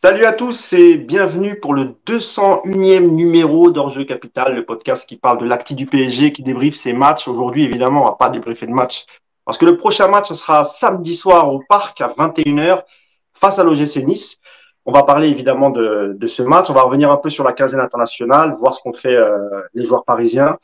Salut à tous et bienvenue pour le 201e numéro d'Enjeu Capital, le podcast qui parle de l'actu du PSG, qui débriefe ses matchs. Aujourd'hui, évidemment, on va pas débriefer de match parce que le prochain match, ce sera samedi soir au Parc à 21h face à l'OGC Nice. On va parler évidemment de ce match. On va revenir un peu sur la quinzaine internationale, voir ce qu'ont fait les joueurs parisiens.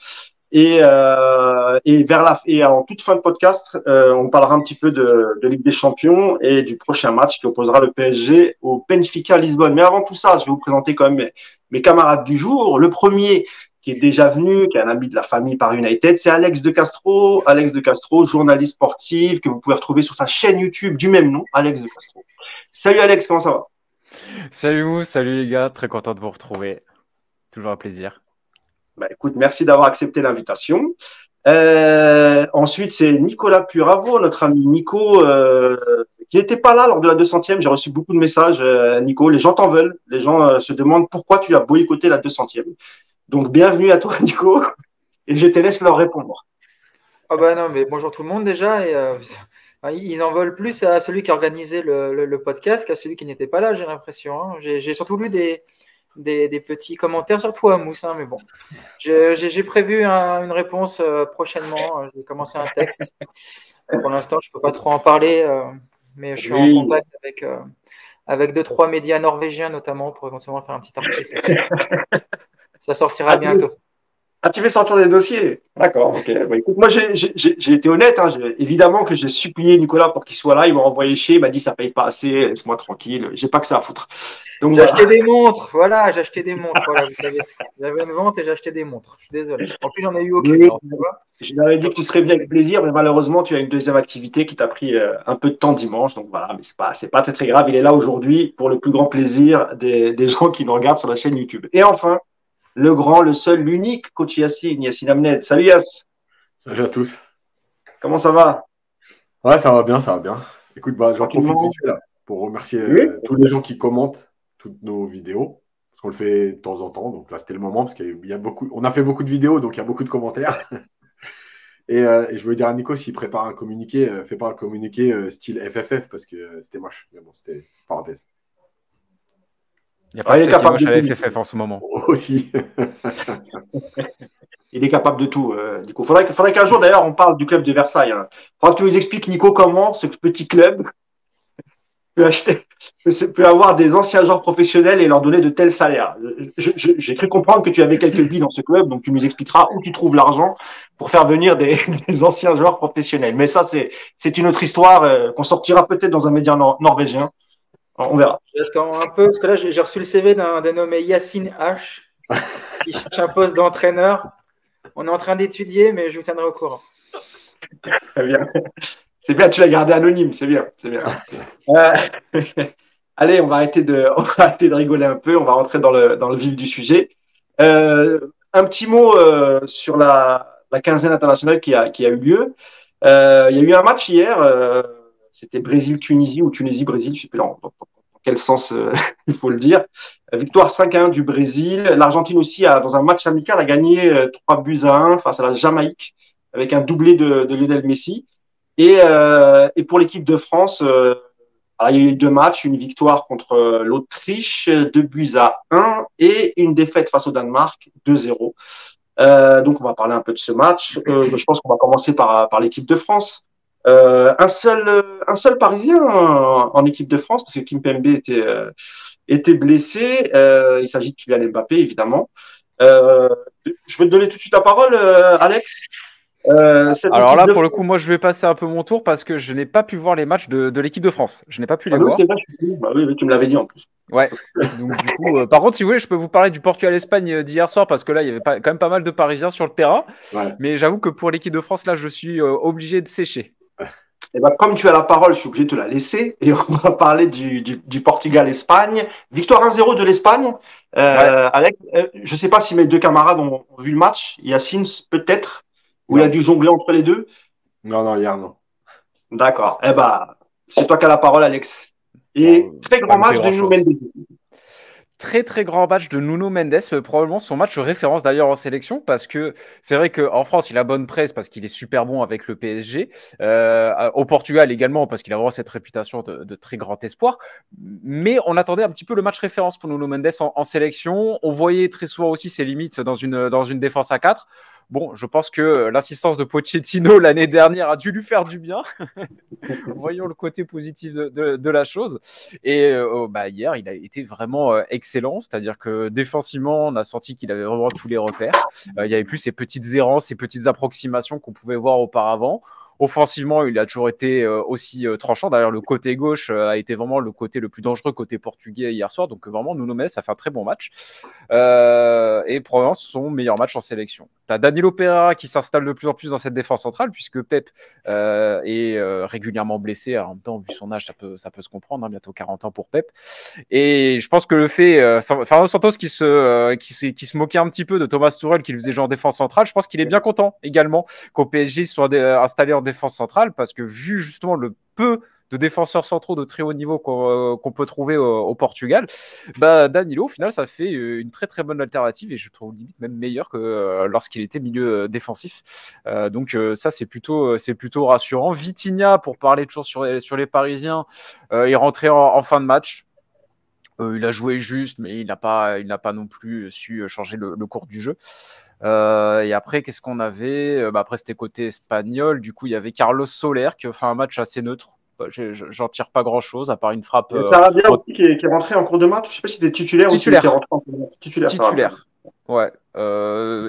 Et en toute fin de podcast, on parlera un petit peu de Ligue des Champions et du prochain match qui opposera le PSG au Benfica Lisbonne. Mais avant tout ça, je vais vous présenter quand même mes camarades du jour. Le premier qui est déjà venu, qui est un ami de la famille Paris United, c'est Alex de Castro. Alex de Castro, journaliste sportif que vous pouvez retrouver sur sa chaîne YouTube du même nom, Alex de Castro. Salut Alex, comment ça va? Salut vous, salut les gars, très content de vous retrouver. Toujours un plaisir. Bah, écoute, merci d'avoir accepté l'invitation. Ensuite, c'est Nicolas Puravo, notre ami Nico, qui n'était pas là lors de la 200e. J'ai reçu beaucoup de messages, Nico. Les gens t'en veulent. Les gens se demandent pourquoi tu as boycotté la 200e. Donc, bienvenue à toi, Nico. Et je te laisse leur répondre. Oh bah non, mais bonjour tout le monde déjà. Ils en veulent plus à celui qui a organisé le podcast qu'à celui qui n'était pas là, j'ai l'impression. Hein. J'ai surtout lu des petits commentaires sur toi, Mousse, hein, mais bon. J'ai prévu une réponse prochainement. Je vais commencer un texte. Pour l'instant, je ne peux pas trop en parler, mais je suis en contact avec 2-3 médias norvégiens notamment pour éventuellement faire un petit article là-dessus. Ça sortira bientôt. Ah, tu veux sortir des dossiers? D'accord, ok. Bah, écoute, moi, j'ai été honnête. Hein. Évidemment que j'ai supplié Nicolas pour qu'il soit là. Il m'a envoyé chier. Il m'a dit, ça paye pas assez. Laisse-moi tranquille. J'ai pas que ça à foutre. Donc, j'ai acheté des montres. Voilà, j'ai acheté des montres. Voilà, vous savez. J'avais une vente et j'ai acheté des montres. Je suis désolé. En plus, j'en ai eu aucune. Je t'avais dit que tu serais venu avec plaisir, mais malheureusement, tu as une deuxième activité qui t'a pris un peu de temps dimanche. Donc voilà, mais c'est pas très, très grave. Il est là aujourd'hui pour le plus grand plaisir des gens qui nous regardent sur la chaîne YouTube. Et enfin, le grand, le seul, l'unique coach Yacine Amned. Salut Yass. Salut à tous. Comment ça va? Ouais, ça va bien, ça va bien. Écoute, j'en profite vite fait là pour remercier tous les gens qui commentent toutes nos vidéos, parce qu'on le fait de temps en temps. Donc là, c'était le moment, parce qu'il y a beaucoup, on a fait beaucoup de vidéos, donc il y a beaucoup de commentaires. Et je voulais dire à Nico, s'il prépare un communiqué, fais pas un communiqué style FFF, parce que c'était moche. Mais bon, c'était parenthèse. Il n'y a pas de ça qui moche à la FFF en ce moment. Aussi. Il est capable de tout, Nico. Faudrait qu'un jour, d'ailleurs, on parle du club de Versailles. Hein. Faudrait que tu nous expliques, Nico, comment ce petit club peut avoir des anciens joueurs professionnels et leur donner de tels salaires. J'ai cru comprendre que tu avais quelques billes dans ce club, donc tu nous expliqueras où tu trouves l'argent pour faire venir des anciens joueurs professionnels. Mais ça, c'est une autre histoire qu'on sortira peut-être dans un média norvégien. On verra. J'attends un peu, parce que là, j'ai reçu le CV d'un dénommé Yacine H, qui cherche un poste d'entraîneur. On est en train d'étudier, mais je vous tiendrai au courant. Très bien. C'est bien, tu l'as gardé anonyme, c'est bien. Allez, on va arrêter de rigoler un peu, on va rentrer dans le vif du sujet. Un petit mot sur la quinzaine internationale qui a eu lieu. Il y a eu un match hier, c'était Brésil-Tunisie ou Tunisie-Brésil, je ne sais plus dans quel sens il faut le dire. Victoire 5-1 du Brésil. L'Argentine aussi, dans un match amical, a gagné 3-1 face à la Jamaïque avec un doublé de Lionel Messi. Et pour l'équipe de France, il y a eu 2 matchs, une victoire contre l'Autriche, 2-1 et une défaite face au Danemark, 2-0. Donc, on va parler un peu de ce match. Je pense qu'on va commencer par l'équipe de France. Un seul Parisien en équipe de France, parce que Kimpembe était blessé. Il s'agit de Kylian Mbappé, évidemment. Je vais te donner tout de suite la parole, Alex. Alors là, pour le coup, moi, je vais passer un peu mon tour parce que je n'ai pas pu voir les matchs de l'équipe de France. Je n'ai pas pu les voir. C'est vrai, oui, tu me l'avais dit en plus. Ouais. Donc, du coup, par contre, si vous voulez, je peux vous parler du Portugal-Espagne d'hier soir parce que là, il y avait quand même pas mal de Parisiens sur le terrain. Ouais. Mais j'avoue que pour l'équipe de France, là, je suis obligé de sécher. Et comme tu as la parole, je suis obligé de te la laisser. Et on va parler du Portugal-Espagne. Victoire 1-0 de l'Espagne. Ouais. Avec, je ne sais pas si mes 2 camarades ont vu le match. Yacine, peut-être. Où il a dû jongler entre les 2? Non, hier, non. D'accord. C'est toi qui as la parole, Alex. Et très grand match de Nuno Mendes. très très grand match de Nuno Mendes, probablement son match référence d'ailleurs en sélection, parce que c'est vrai qu'en France il a bonne presse parce qu'il est super bon avec le PSG, au Portugal également parce qu'il a vraiment cette réputation de très grand espoir, mais on attendait un petit peu le match référence pour Nuno Mendes en sélection. On voyait très souvent aussi ses limites dans une défense à 4. Bon, je pense que l'assistance de Pochettino l'année dernière a dû lui faire du bien. Voyons le côté positif de la chose. Et hier, il a été vraiment excellent. C'est-à-dire que défensivement, on a senti qu'il avait vraiment tous les repères. Il n'y avait plus ces petites errances, ces petites approximations qu'on pouvait voir auparavant. Offensivement, il a toujours été aussi tranchant. D'ailleurs, le côté gauche a été vraiment le côté le plus dangereux côté portugais hier soir. Donc vraiment, Nuno Mendes a fait un très bon match. Et probablement son meilleur match en sélection. Tu as Danilo Pereira qui s'installe de plus en plus dans cette défense centrale, puisque Pep est régulièrement blessé. Alors, en même temps, vu son âge, ça peut se comprendre, hein, bientôt 40 ans pour Pep. Et je pense que le fait, Fernando Santos qui se moquait un petit peu de Thomas Tuchel qui le faisait jouer en défense centrale, je pense qu'il est bien content également qu'au PSG soit installé en défense centrale, parce que vu justement le peu de défenseurs centraux de très haut niveau qu'on peut trouver au Portugal, Danilo, au final, ça fait une très très bonne alternative, et je trouve limite même meilleur que lorsqu'il était milieu défensif. Donc ça, c'est plutôt rassurant. Vitinha, pour parler toujours sur les Parisiens, est rentré en fin de match. Il a joué juste, mais il n'a pas non plus su changer le cours du jeu. Et après, qu'est-ce qu'on avait? Après, c'était côté espagnol. Du coup, il y avait Carlos Soler qui a fait un match assez neutre. J'en tire pas grand-chose, à part une frappe. Sarabia aussi qui est rentré en cours de match. Je ne sais pas si c'était titulaire ou s'il était rentré en cours de match. Titulaire. Ouais.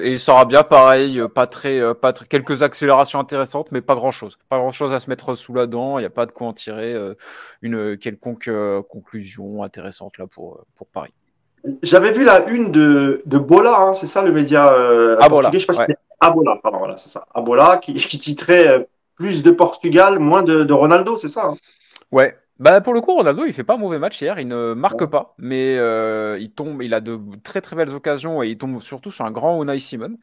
Et Sarabia, pareil, pas très, quelques accélérations intéressantes, mais pas grand-chose. Pas grand-chose à se mettre sous la dent. Il n'y a pas de quoi en tirer une quelconque conclusion intéressante là pour Paris. J'avais vu la une de Bola, hein, c'est ça le média portugais. Je sais pas si c'était Abola, pardon, voilà, c'est ça. Abola qui titrait plus de Portugal, moins de Ronaldo, c'est ça, hein. Ouais. Pour le coup, Ronaldo, il fait pas un mauvais match hier. Il ne marque pas, mais il a de très très belles occasions, et il tombe surtout sur un grand Unai Simon.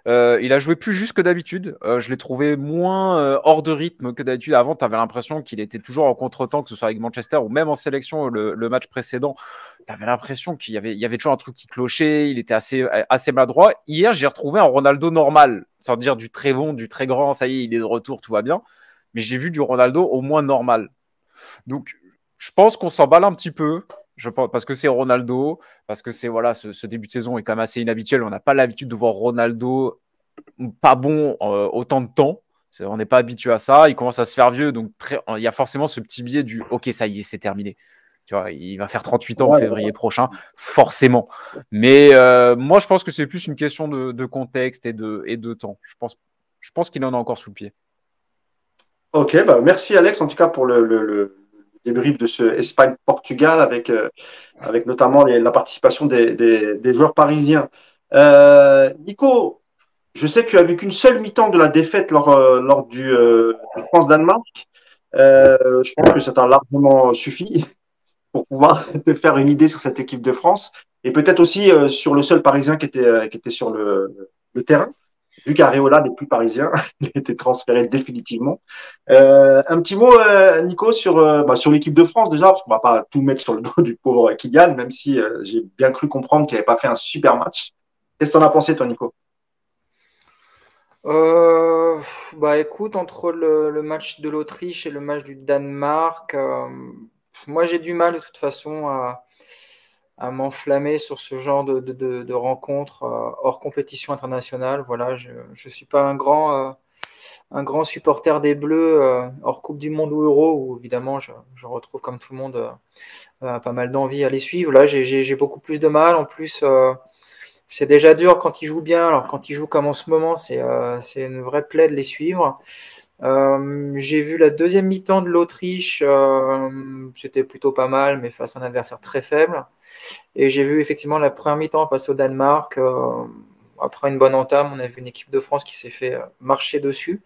Il a joué plus juste que d'habitude. Je l'ai trouvé moins hors de rythme que d'habitude. Avant, tu avais l'impression qu'il était toujours en contre-temps, que ce soit avec Manchester ou même en sélection le match précédent. Tu avais l'impression qu'il y avait toujours un truc qui clochait. Il était assez maladroit. Hier, j'ai retrouvé un Ronaldo normal, sans dire du très bon, du très grand. Ça y est, il est de retour, tout va bien. Mais j'ai vu du Ronaldo au moins normal. Donc, je pense qu'on s'emballe un petit peu. Je pense, parce que c'est Ronaldo, parce que ce début de saison est quand même assez inhabituel. On n'a pas l'habitude de voir Ronaldo pas bon autant de temps. On n'est pas habitué à ça. Il commence à se faire vieux, donc il y a forcément ce petit biais du « ok, ça y est, c'est terminé ». Tu vois, il va faire 38 ans en février prochain, forcément. Mais moi, je pense que c'est plus une question de contexte et de temps. Je pense qu'il en a encore sous le pied. Ok, merci Alex en tout cas pour le débrief de ce Espagne-Portugal avec notamment la participation des joueurs parisiens. Nico, je sais que tu as vu qu'une seule mi-temps de la défaite lors du France-Danemark. Je pense que ça t'a largement suffi pour pouvoir te faire une idée sur cette équipe de France, et peut-être aussi sur le seul Parisien qui était sur le terrain. Vu qu'Areola n'est plus parisien, il a été transféré définitivement. Un petit mot, Nico, sur l'équipe de France déjà, parce qu'on va pas tout mettre sur le dos du pauvre Kylian, même si j'ai bien cru comprendre qu'il n'avait pas fait un super match. Qu'est-ce que tu en as pensé, toi, Nico? Écoute, entre le match de l'Autriche et le match du Danemark, moi j'ai du mal de toute façon à m'enflammer sur ce genre de rencontres hors compétition internationale. Voilà, je ne suis pas un grand supporter des Bleus hors Coupe du Monde ou Euro, où évidemment je retrouve comme tout le monde pas mal d'envie à les suivre. Là, j'ai beaucoup plus de mal. En plus, c'est déjà dur quand ils jouent bien. Alors quand ils jouent comme en ce moment, c'est une vraie plaie de les suivre. J'ai vu la deuxième mi-temps de l'Autriche, c'était plutôt pas mal, mais face à un adversaire très faible. Et j'ai vu effectivement la première mi-temps face au Danemark. Après une bonne entame, on a vu une équipe de France qui s'est fait marcher dessus.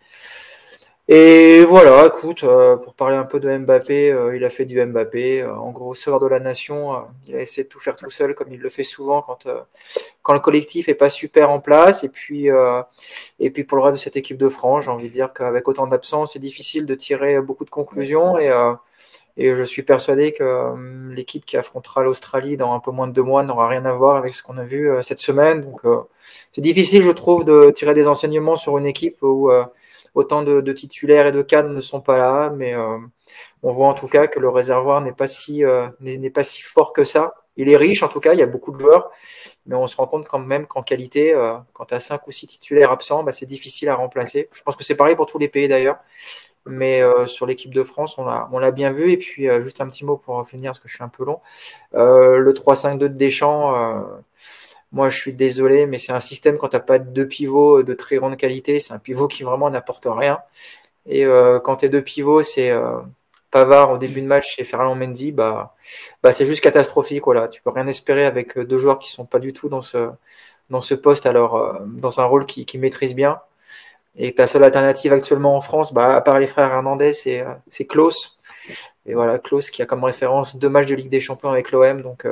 Et voilà, écoute, pour parler un peu de Mbappé, il a fait du Mbappé. En gros, sauveur de la nation, il a essayé de tout faire tout seul, comme il le fait souvent quand le collectif est pas super en place. Et puis pour le reste de cette équipe de France, j'ai envie de dire qu'avec autant d'absence, c'est difficile de tirer beaucoup de conclusions. Et je suis persuadé que l'équipe qui affrontera l'Australie dans un peu moins de 2 mois n'aura rien à voir avec ce qu'on a vu cette semaine. Donc, c'est difficile, je trouve, de tirer des enseignements sur une équipe où autant de titulaires et de cadres ne sont pas là. Mais on voit en tout cas que le réservoir n'est pas si fort que ça. Il est riche, en tout cas, il y a beaucoup de joueurs. Mais on se rend compte quand même qu'en qualité, quand tu as 5 ou 6 titulaires absents, c'est difficile à remplacer. Je pense que c'est pareil pour tous les pays d'ailleurs. Mais sur l'équipe de France, on l'a bien vu. Et puis, juste un petit mot pour finir, parce que je suis un peu long. Le 3-5-2 de Deschamps, moi, je suis désolé, mais c'est un système quand tu n'as pas deux pivots de très grande qualité. C'est un pivot qui vraiment n'apporte rien. Et quand tes deux pivots, c'est Pavard au début de match et Ferland Mendy, c'est juste catastrophique. Voilà. Tu peux rien espérer avec deux joueurs qui sont pas du tout dans ce poste, alors dans un rôle qu'ils maîtrisent bien. Et ta seule alternative actuellement en France, à part les frères Hernandez, c'est Klose. Et voilà, Klose qui a comme référence 2 matchs de Ligue des Champions avec l'OM. Donc,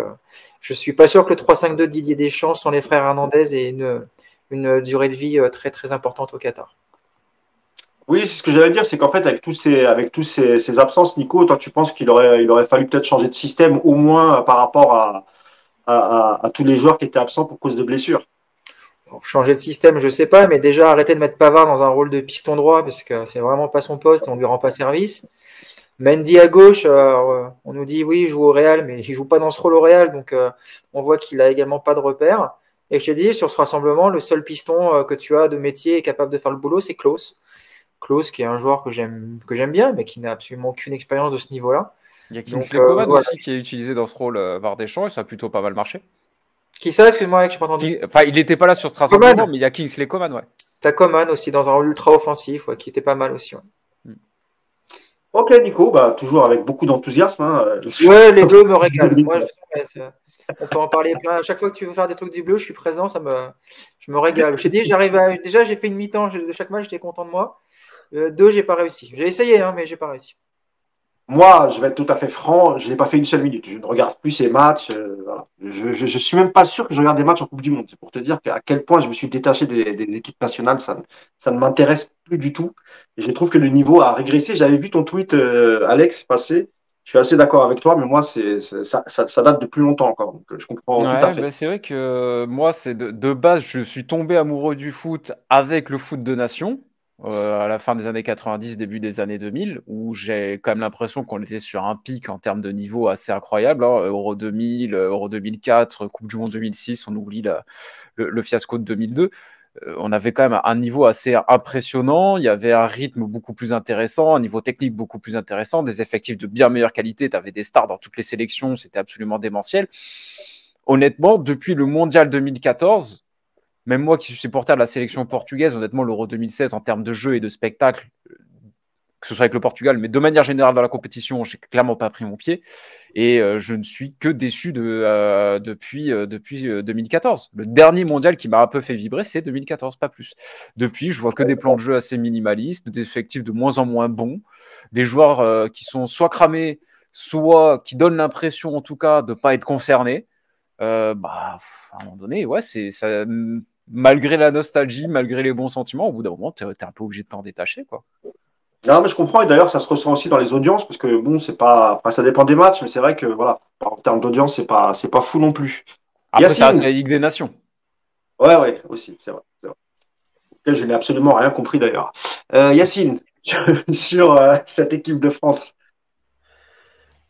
je suis pas sûr que le 3-5-2 de Didier Deschamps sans les frères Hernandez ait une durée de vie très très importante au Qatar. Oui, c'est ce que j'allais dire, c'est qu'en fait, avec tous ces absences, Nico, toi, tu penses il aurait fallu peut-être changer de système, au moins par rapport à tous les joueurs qui étaient absents pour cause de blessures. Pour changer de système, je sais pas, mais déjà arrêter de mettre Pavard dans un rôle de piston droit, parce que c'est vraiment pas son poste et on lui rend pas service. Mendy à gauche, on nous dit oui, il joue au Real, mais il joue pas dans ce rôle au Real, donc on voit qu'il a également pas de repère. Et je te dis, sur ce rassemblement, le seul piston que tu as de métier et capable de faire le boulot, c'est Klose. Klose, qui est un joueur que j'aime bien, mais qui n'a absolument aucune expérience de ce niveau-là. Il y a Kingsley Coman aussi qui est utilisé dans ce rôle par Deschamps et ça a plutôt pas mal marché. Qui ça, excuse-moi, je n'ai pas entendu. Enfin, il n'était pas là sur ce rassemblement, mais il y a Kingsley Coman, ouais. T'as Coman aussi dans un rôle ultra offensif, qui était pas mal aussi. Ouais. Ok, Nico, toujours avec beaucoup d'enthousiasme. Ouais, les bleus me régalent. Moi, on peut en parler plein. À chaque fois que tu veux faire des trucs du bleu, je suis présent, je me régale. Je t'ai dit, déjà, j'ai fait une mi-temps de chaque match, j'étais content de moi. 2, j'ai pas réussi. J'ai essayé, mais j'ai pas réussi. Moi, je vais être tout à fait franc, je n'ai pas fait une seule minute. Je ne regarde plus ces matchs. Voilà. Je suis même pas sûr que je regarde des matchs en Coupe du Monde. C'est pour te dire à quel point je me suis détaché des équipes nationales. Ça ne m'intéresse plus du tout. Et je trouve que le niveau a régressé. J'avais vu ton tweet, Alex, passer. Je suis assez d'accord avec toi, mais moi, ça date de plus longtemps encore. Donc, je comprends tout à fait. C'est vrai que moi, c'est de base, je suis tombé amoureux du foot avec le foot de nation. À la fin des années 90, début des années 2000, où j'ai quand même l'impression qu'on était sur un pic en termes de niveau assez incroyable. Euro 2000, Euro 2004, Coupe du Monde 2006, on oublie le fiasco de 2002. On avait quand même un niveau assez impressionnant, il y avait un rythme beaucoup plus intéressant, un niveau technique beaucoup plus intéressant, des effectifs de bien meilleure qualité, tu avais des stars dans toutes les sélections, c'était absolument démentiel. Honnêtement, depuis le Mondial 2014, même moi qui suis supporter de la sélection portugaise, honnêtement, l'Euro 2016, en termes de jeu et de spectacle, que ce soit avec le Portugal, mais de manière générale dans la compétition, j'ai clairement pas pris mon pied. Et je ne suis que déçu depuis 2014. Le dernier mondial qui m'a un peu fait vibrer, c'est 2014, pas plus. Depuis, je vois que des plans de jeu assez minimalistes, des effectifs de moins en moins bons, des joueurs qui sont soit cramés, soit qui donnent l'impression, en tout cas, de ne pas être concernés. À un moment donné, ouais, c'est ça. Malgré la nostalgie, malgré les bons sentiments, au bout d'un moment, tu es un peu obligé de t'en détacher, quoi. Non, mais je comprends, et d'ailleurs, ça se ressent aussi dans les audiences, parce que bon, c'est pas, enfin, ça dépend des matchs, mais c'est vrai que voilà, en termes d'audience, c'est pas fou non plus. Après, Yacine, ça reste la Ligue des Nations. Ouais, aussi, c'est vrai. Je n'ai absolument rien compris d'ailleurs. Yacine, sur cette équipe de France.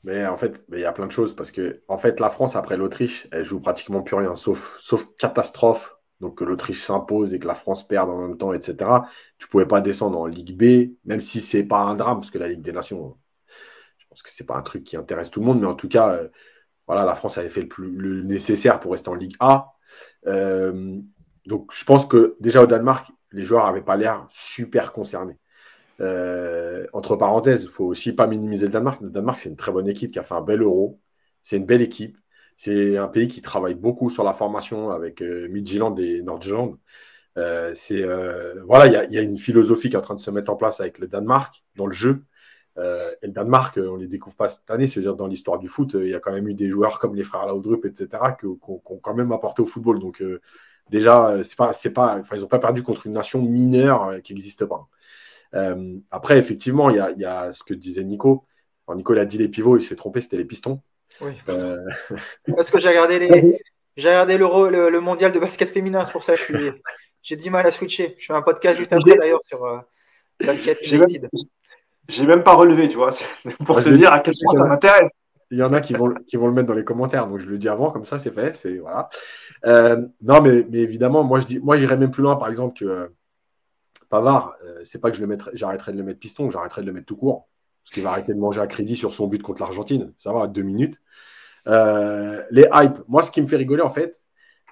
Mais en fait, il y a plein de choses parce que en fait, la France, après l'Autriche, elle joue pratiquement plus rien, sauf catastrophe. Donc que l'Autriche s'impose et que la France perde en même temps, etc. Tu pouvais pas descendre en Ligue B, même si c'est pas un drame, parce que la Ligue des Nations, je pense que c'est pas un truc qui intéresse tout le monde, mais en tout cas, voilà, la France avait fait le nécessaire pour rester en Ligue A. Donc je pense que déjà au Danemark, les joueurs n'avaient pas l'air super concernés. Entre parenthèses, il ne faut aussi pas minimiser le Danemark. Le Danemark, c'est une très bonne équipe qui a fait un bel Euro. C'est une belle équipe. C'est un pays qui travaille beaucoup sur la formation avec Midtjylland et Nordjylland. Voilà, il y a une philosophie qui est en train de se mettre en place avec le Danemark dans le jeu. Et le Danemark, on ne les découvre pas cette année. C'est-à-dire dans l'histoire du foot, il y a quand même eu des joueurs comme les frères Laudrup, etc., qui ont quand même apporté au football. Donc déjà, ils n'ont pas perdu contre une nation mineure qui n'existe pas. Après, effectivement, il y a ce que disait Nico. Alors, Nico, il a dit les pivots, il s'est trompé, c'était les pistons. Oui. Parce que j'ai regardé le mondial de basket féminin, c'est pour ça que j'ai du mal à switcher. Je fais un podcast juste après d'ailleurs sur basket United. J'ai même pas relevé, tu vois, pour te dire à quel point ça m'intéresse. Il y en a qui vont le mettre dans les commentaires, donc je le dis avant, comme ça c'est fait. Voilà. Non, mais évidemment, moi j'irais même plus loin, par exemple, que Pavard, c'est pas que j'arrêterai de le mettre piston, j'arrêterai de le mettre tout court, parce qu'il va arrêter de manger à crédit sur son but contre l'Argentine. Ça va, 2 minutes. Les hypes, moi ce qui me fait rigoler en fait,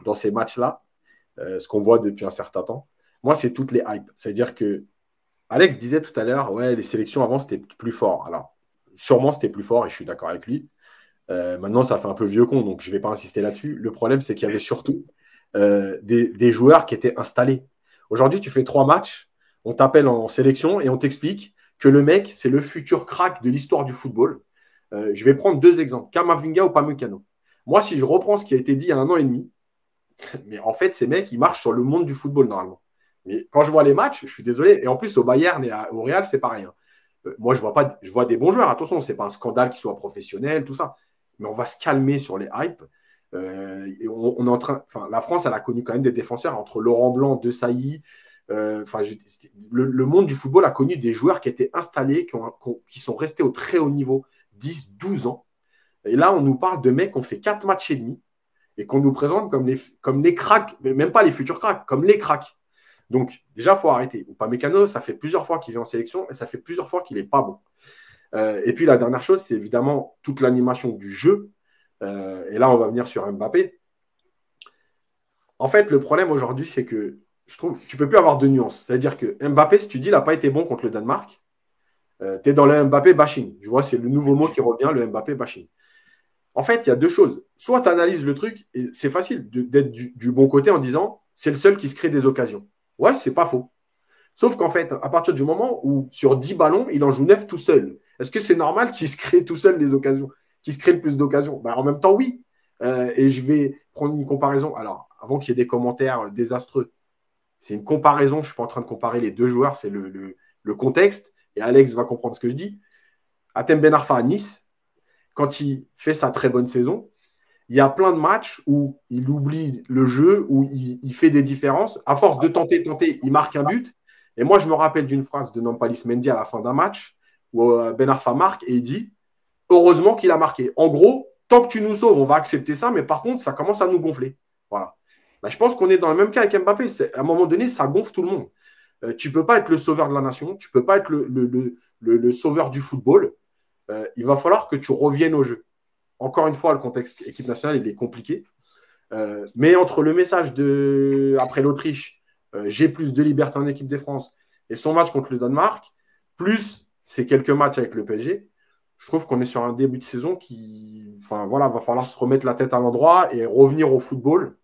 dans ces matchs-là, ce qu'on voit depuis un certain temps, moi c'est toutes les hypes. C'est-à-dire que Alex disait tout à l'heure, ouais, les sélections avant c'était plus fort. Alors, sûrement c'était plus fort et je suis d'accord avec lui. Maintenant, ça fait un peu vieux con, donc je ne vais pas insister là-dessus. Le problème, c'est qu'il y avait surtout des joueurs qui étaient installés. Aujourd'hui, tu fais 3 matchs, on t'appelle en sélection et on t'explique que le mec, c'est le futur crack de l'histoire du football. Je vais prendre 2 exemples, Camavinga ou Pamecano. Moi, si je reprends ce qui a été dit il y a 1 an et demi, mais en fait, ces mecs, ils marchent sur le monde du football normalement. Mais quand je vois les matchs, je suis désolé. Et en plus, au Bayern et au Real, c'est pareil. Moi, je vois des bons joueurs. Attention, ce n'est pas un scandale qu'ils soient professionnels, tout ça. Mais on va se calmer sur les hypes. Et on est en train, la France, elle a connu quand même des défenseurs entre Laurent Blanc, De Sailly. Le monde du football a connu des joueurs qui étaient installés, qui sont restés au très haut niveau 10, 12 ans. Et là, on nous parle de mecs qui ont fait 4 matchs et demi et qu'on nous présente comme les cracks, mais même pas les futurs cracks, comme les cracks. Donc, déjà, il faut arrêter. Upamecano, ça fait plusieurs fois qu'il vient en sélection et ça fait plusieurs fois qu'il n'est pas bon. Et puis, la dernière chose, c'est évidemment toute l'animation du jeu. Et là, on va venir sur Mbappé. En fait, le problème aujourd'hui, c'est que je trouve que tu ne peux plus avoir de nuances. C'est-à-dire que Mbappé, si tu dis qu'il n'a pas été bon contre le Danemark, tu es dans le Mbappé bashing. Je vois, c'est le nouveau mot qui revient, le Mbappé bashing. En fait, il y a 2 choses. Soit tu analyses le truc, et c'est facile d'être du bon côté en disant c'est le seul qui se crée des occasions. Ouais, c'est pas faux. Sauf qu'en fait, à partir du moment où sur 10 ballons, il en joue 9 tout seul, est-ce que c'est normal qu'il se crée tout seul des occasions, qu'il se crée le plus d'occasions? En même temps, oui. Et je vais prendre une comparaison. Alors, avant qu'il y ait des commentaires désastreux, c'est une comparaison. Je ne suis pas en train de comparer les 2 joueurs, c'est le contexte. Et Alex va comprendre ce que je dis. Hatem Ben Arfa à Nice, quand il fait sa très bonne saison, il y a plein de matchs où il oublie le jeu, où il fait des différences. À force de tenter, il marque un but. Et moi, je me rappelle d'une phrase de Nampalys Mendy à la fin d'un match où Ben Arfa marque et il dit « Heureusement qu'il a marqué. En gros, tant que tu nous sauves, on va accepter ça, mais par contre, ça commence à nous gonfler. » Voilà. Je pense qu'on est dans le même cas avec Mbappé. À un moment donné, ça gonfle tout le monde. Tu ne peux pas être le sauveur de la nation. Tu ne peux pas être le sauveur du football. Il va falloir que tu reviennes au jeu. Encore une fois, le contexte équipe nationale, il est compliqué. Mais entre le message après l'Autriche, j'ai plus de liberté en équipe de France, et son match contre le Danemark, plus ces quelques matchs avec le PSG, je trouve qu'on est sur un début de saison qui, va falloir se remettre la tête à l'endroit et revenir au football,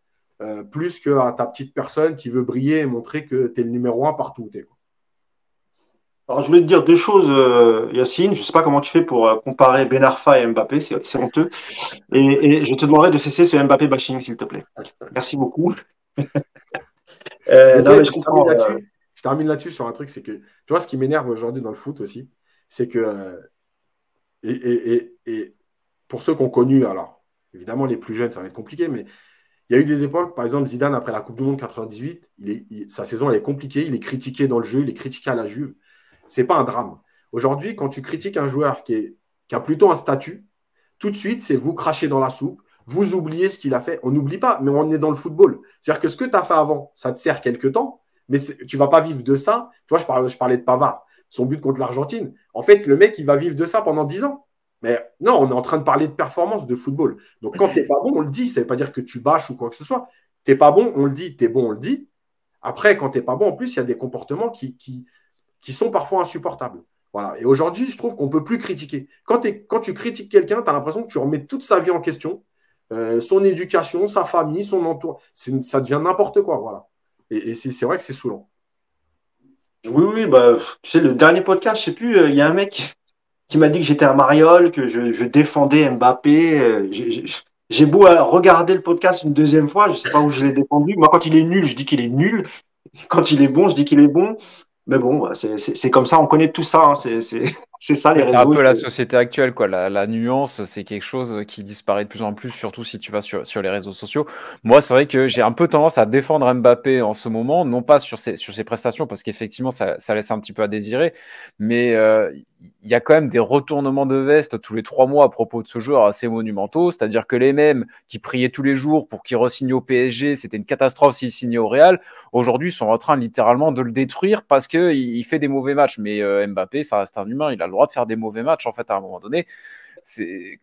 plus qu'à ta petite personne qui veut briller et montrer que tu es le numéro 1 partout où tu es. Alors, je voulais te dire 2 choses, Yacine. Je ne sais pas comment tu fais pour comparer Ben Arfa et Mbappé, c'est honteux. Et je te demanderai de cesser ce Mbappé bashing, s'il te plaît. Merci beaucoup. Je termine là-dessus sur un truc, c'est que, tu vois, ce qui m'énerve aujourd'hui dans le foot aussi, c'est que, et pour ceux qui ont connu, alors, évidemment, les plus jeunes, ça va être compliqué, mais il y a eu des époques, par exemple, Zidane, après la Coupe du Monde 98, sa saison, elle est compliquée, il est critiqué dans le jeu, il est critiqué à la Juve. C'est pas un drame. Aujourd'hui, quand tu critiques un joueur qui a plutôt un statut, tout de suite, c'est vous crachez dans la soupe, vous oubliez ce qu'il a fait. On n'oublie pas, mais on est dans le football. C'est-à-dire que ce que tu as fait avant, ça te sert quelque temps, mais tu ne vas pas vivre de ça. Tu vois, je parlais de Pavard, son but contre l'Argentine. En fait, le mec, il va vivre de ça pendant 10 ans. Mais non, on est en train de parler de performance, de football. Donc, quand tu n'es pas bon, on le dit. Ça ne veut pas dire que tu bâches ou quoi que ce soit. Tu n'es pas bon, on le dit. Tu es bon, on le dit. Après, quand tu n'es pas bon, en plus, il y a des comportements qui sont parfois insupportables. Voilà. Et aujourd'hui, je trouve qu'on ne peut plus critiquer. Quand tu critiques quelqu'un, tu as l'impression que tu remets toute sa vie en question, son éducation, sa famille, son entourage. Ça devient n'importe quoi. Voilà. Et c'est vrai que c'est saoulant. Oui, tu sais, le dernier podcast, je ne sais plus, il y a un mec qui m'a dit que j'étais un mariole, que je défendais Mbappé. J'ai beau regarder le podcast une 2e fois, je ne sais pas où je l'ai défendu. Moi, quand il est nul, je dis qu'il est nul. Quand il est bon, je dis qu'il est bon. Mais bon, c'est comme ça, on connaît tout ça. Hein, C'est ça les C'est un réseaux. peu la société actuelle, quoi. La nuance, c'est quelque chose qui disparaît de plus en plus, surtout si tu vas sur les réseaux sociaux. Moi, c'est vrai que j'ai un peu tendance à défendre Mbappé en ce moment, non pas sur ses prestations, parce qu'effectivement, ça laisse un petit peu à désirer, mais il y a quand même des retournements de veste tous les 3 mois à propos de ce joueur assez monumentaux. C'est-à-dire que les mêmes qui priaient tous les jours pour qu'il re-signe au PSG, c'était une catastrophe s'il signait au Real, aujourd'hui sont en train littéralement de le détruire parce qu'il fait des mauvais matchs. Mais Mbappé, ça reste un humain, il a le droit de faire des mauvais matchs en fait à un moment donné.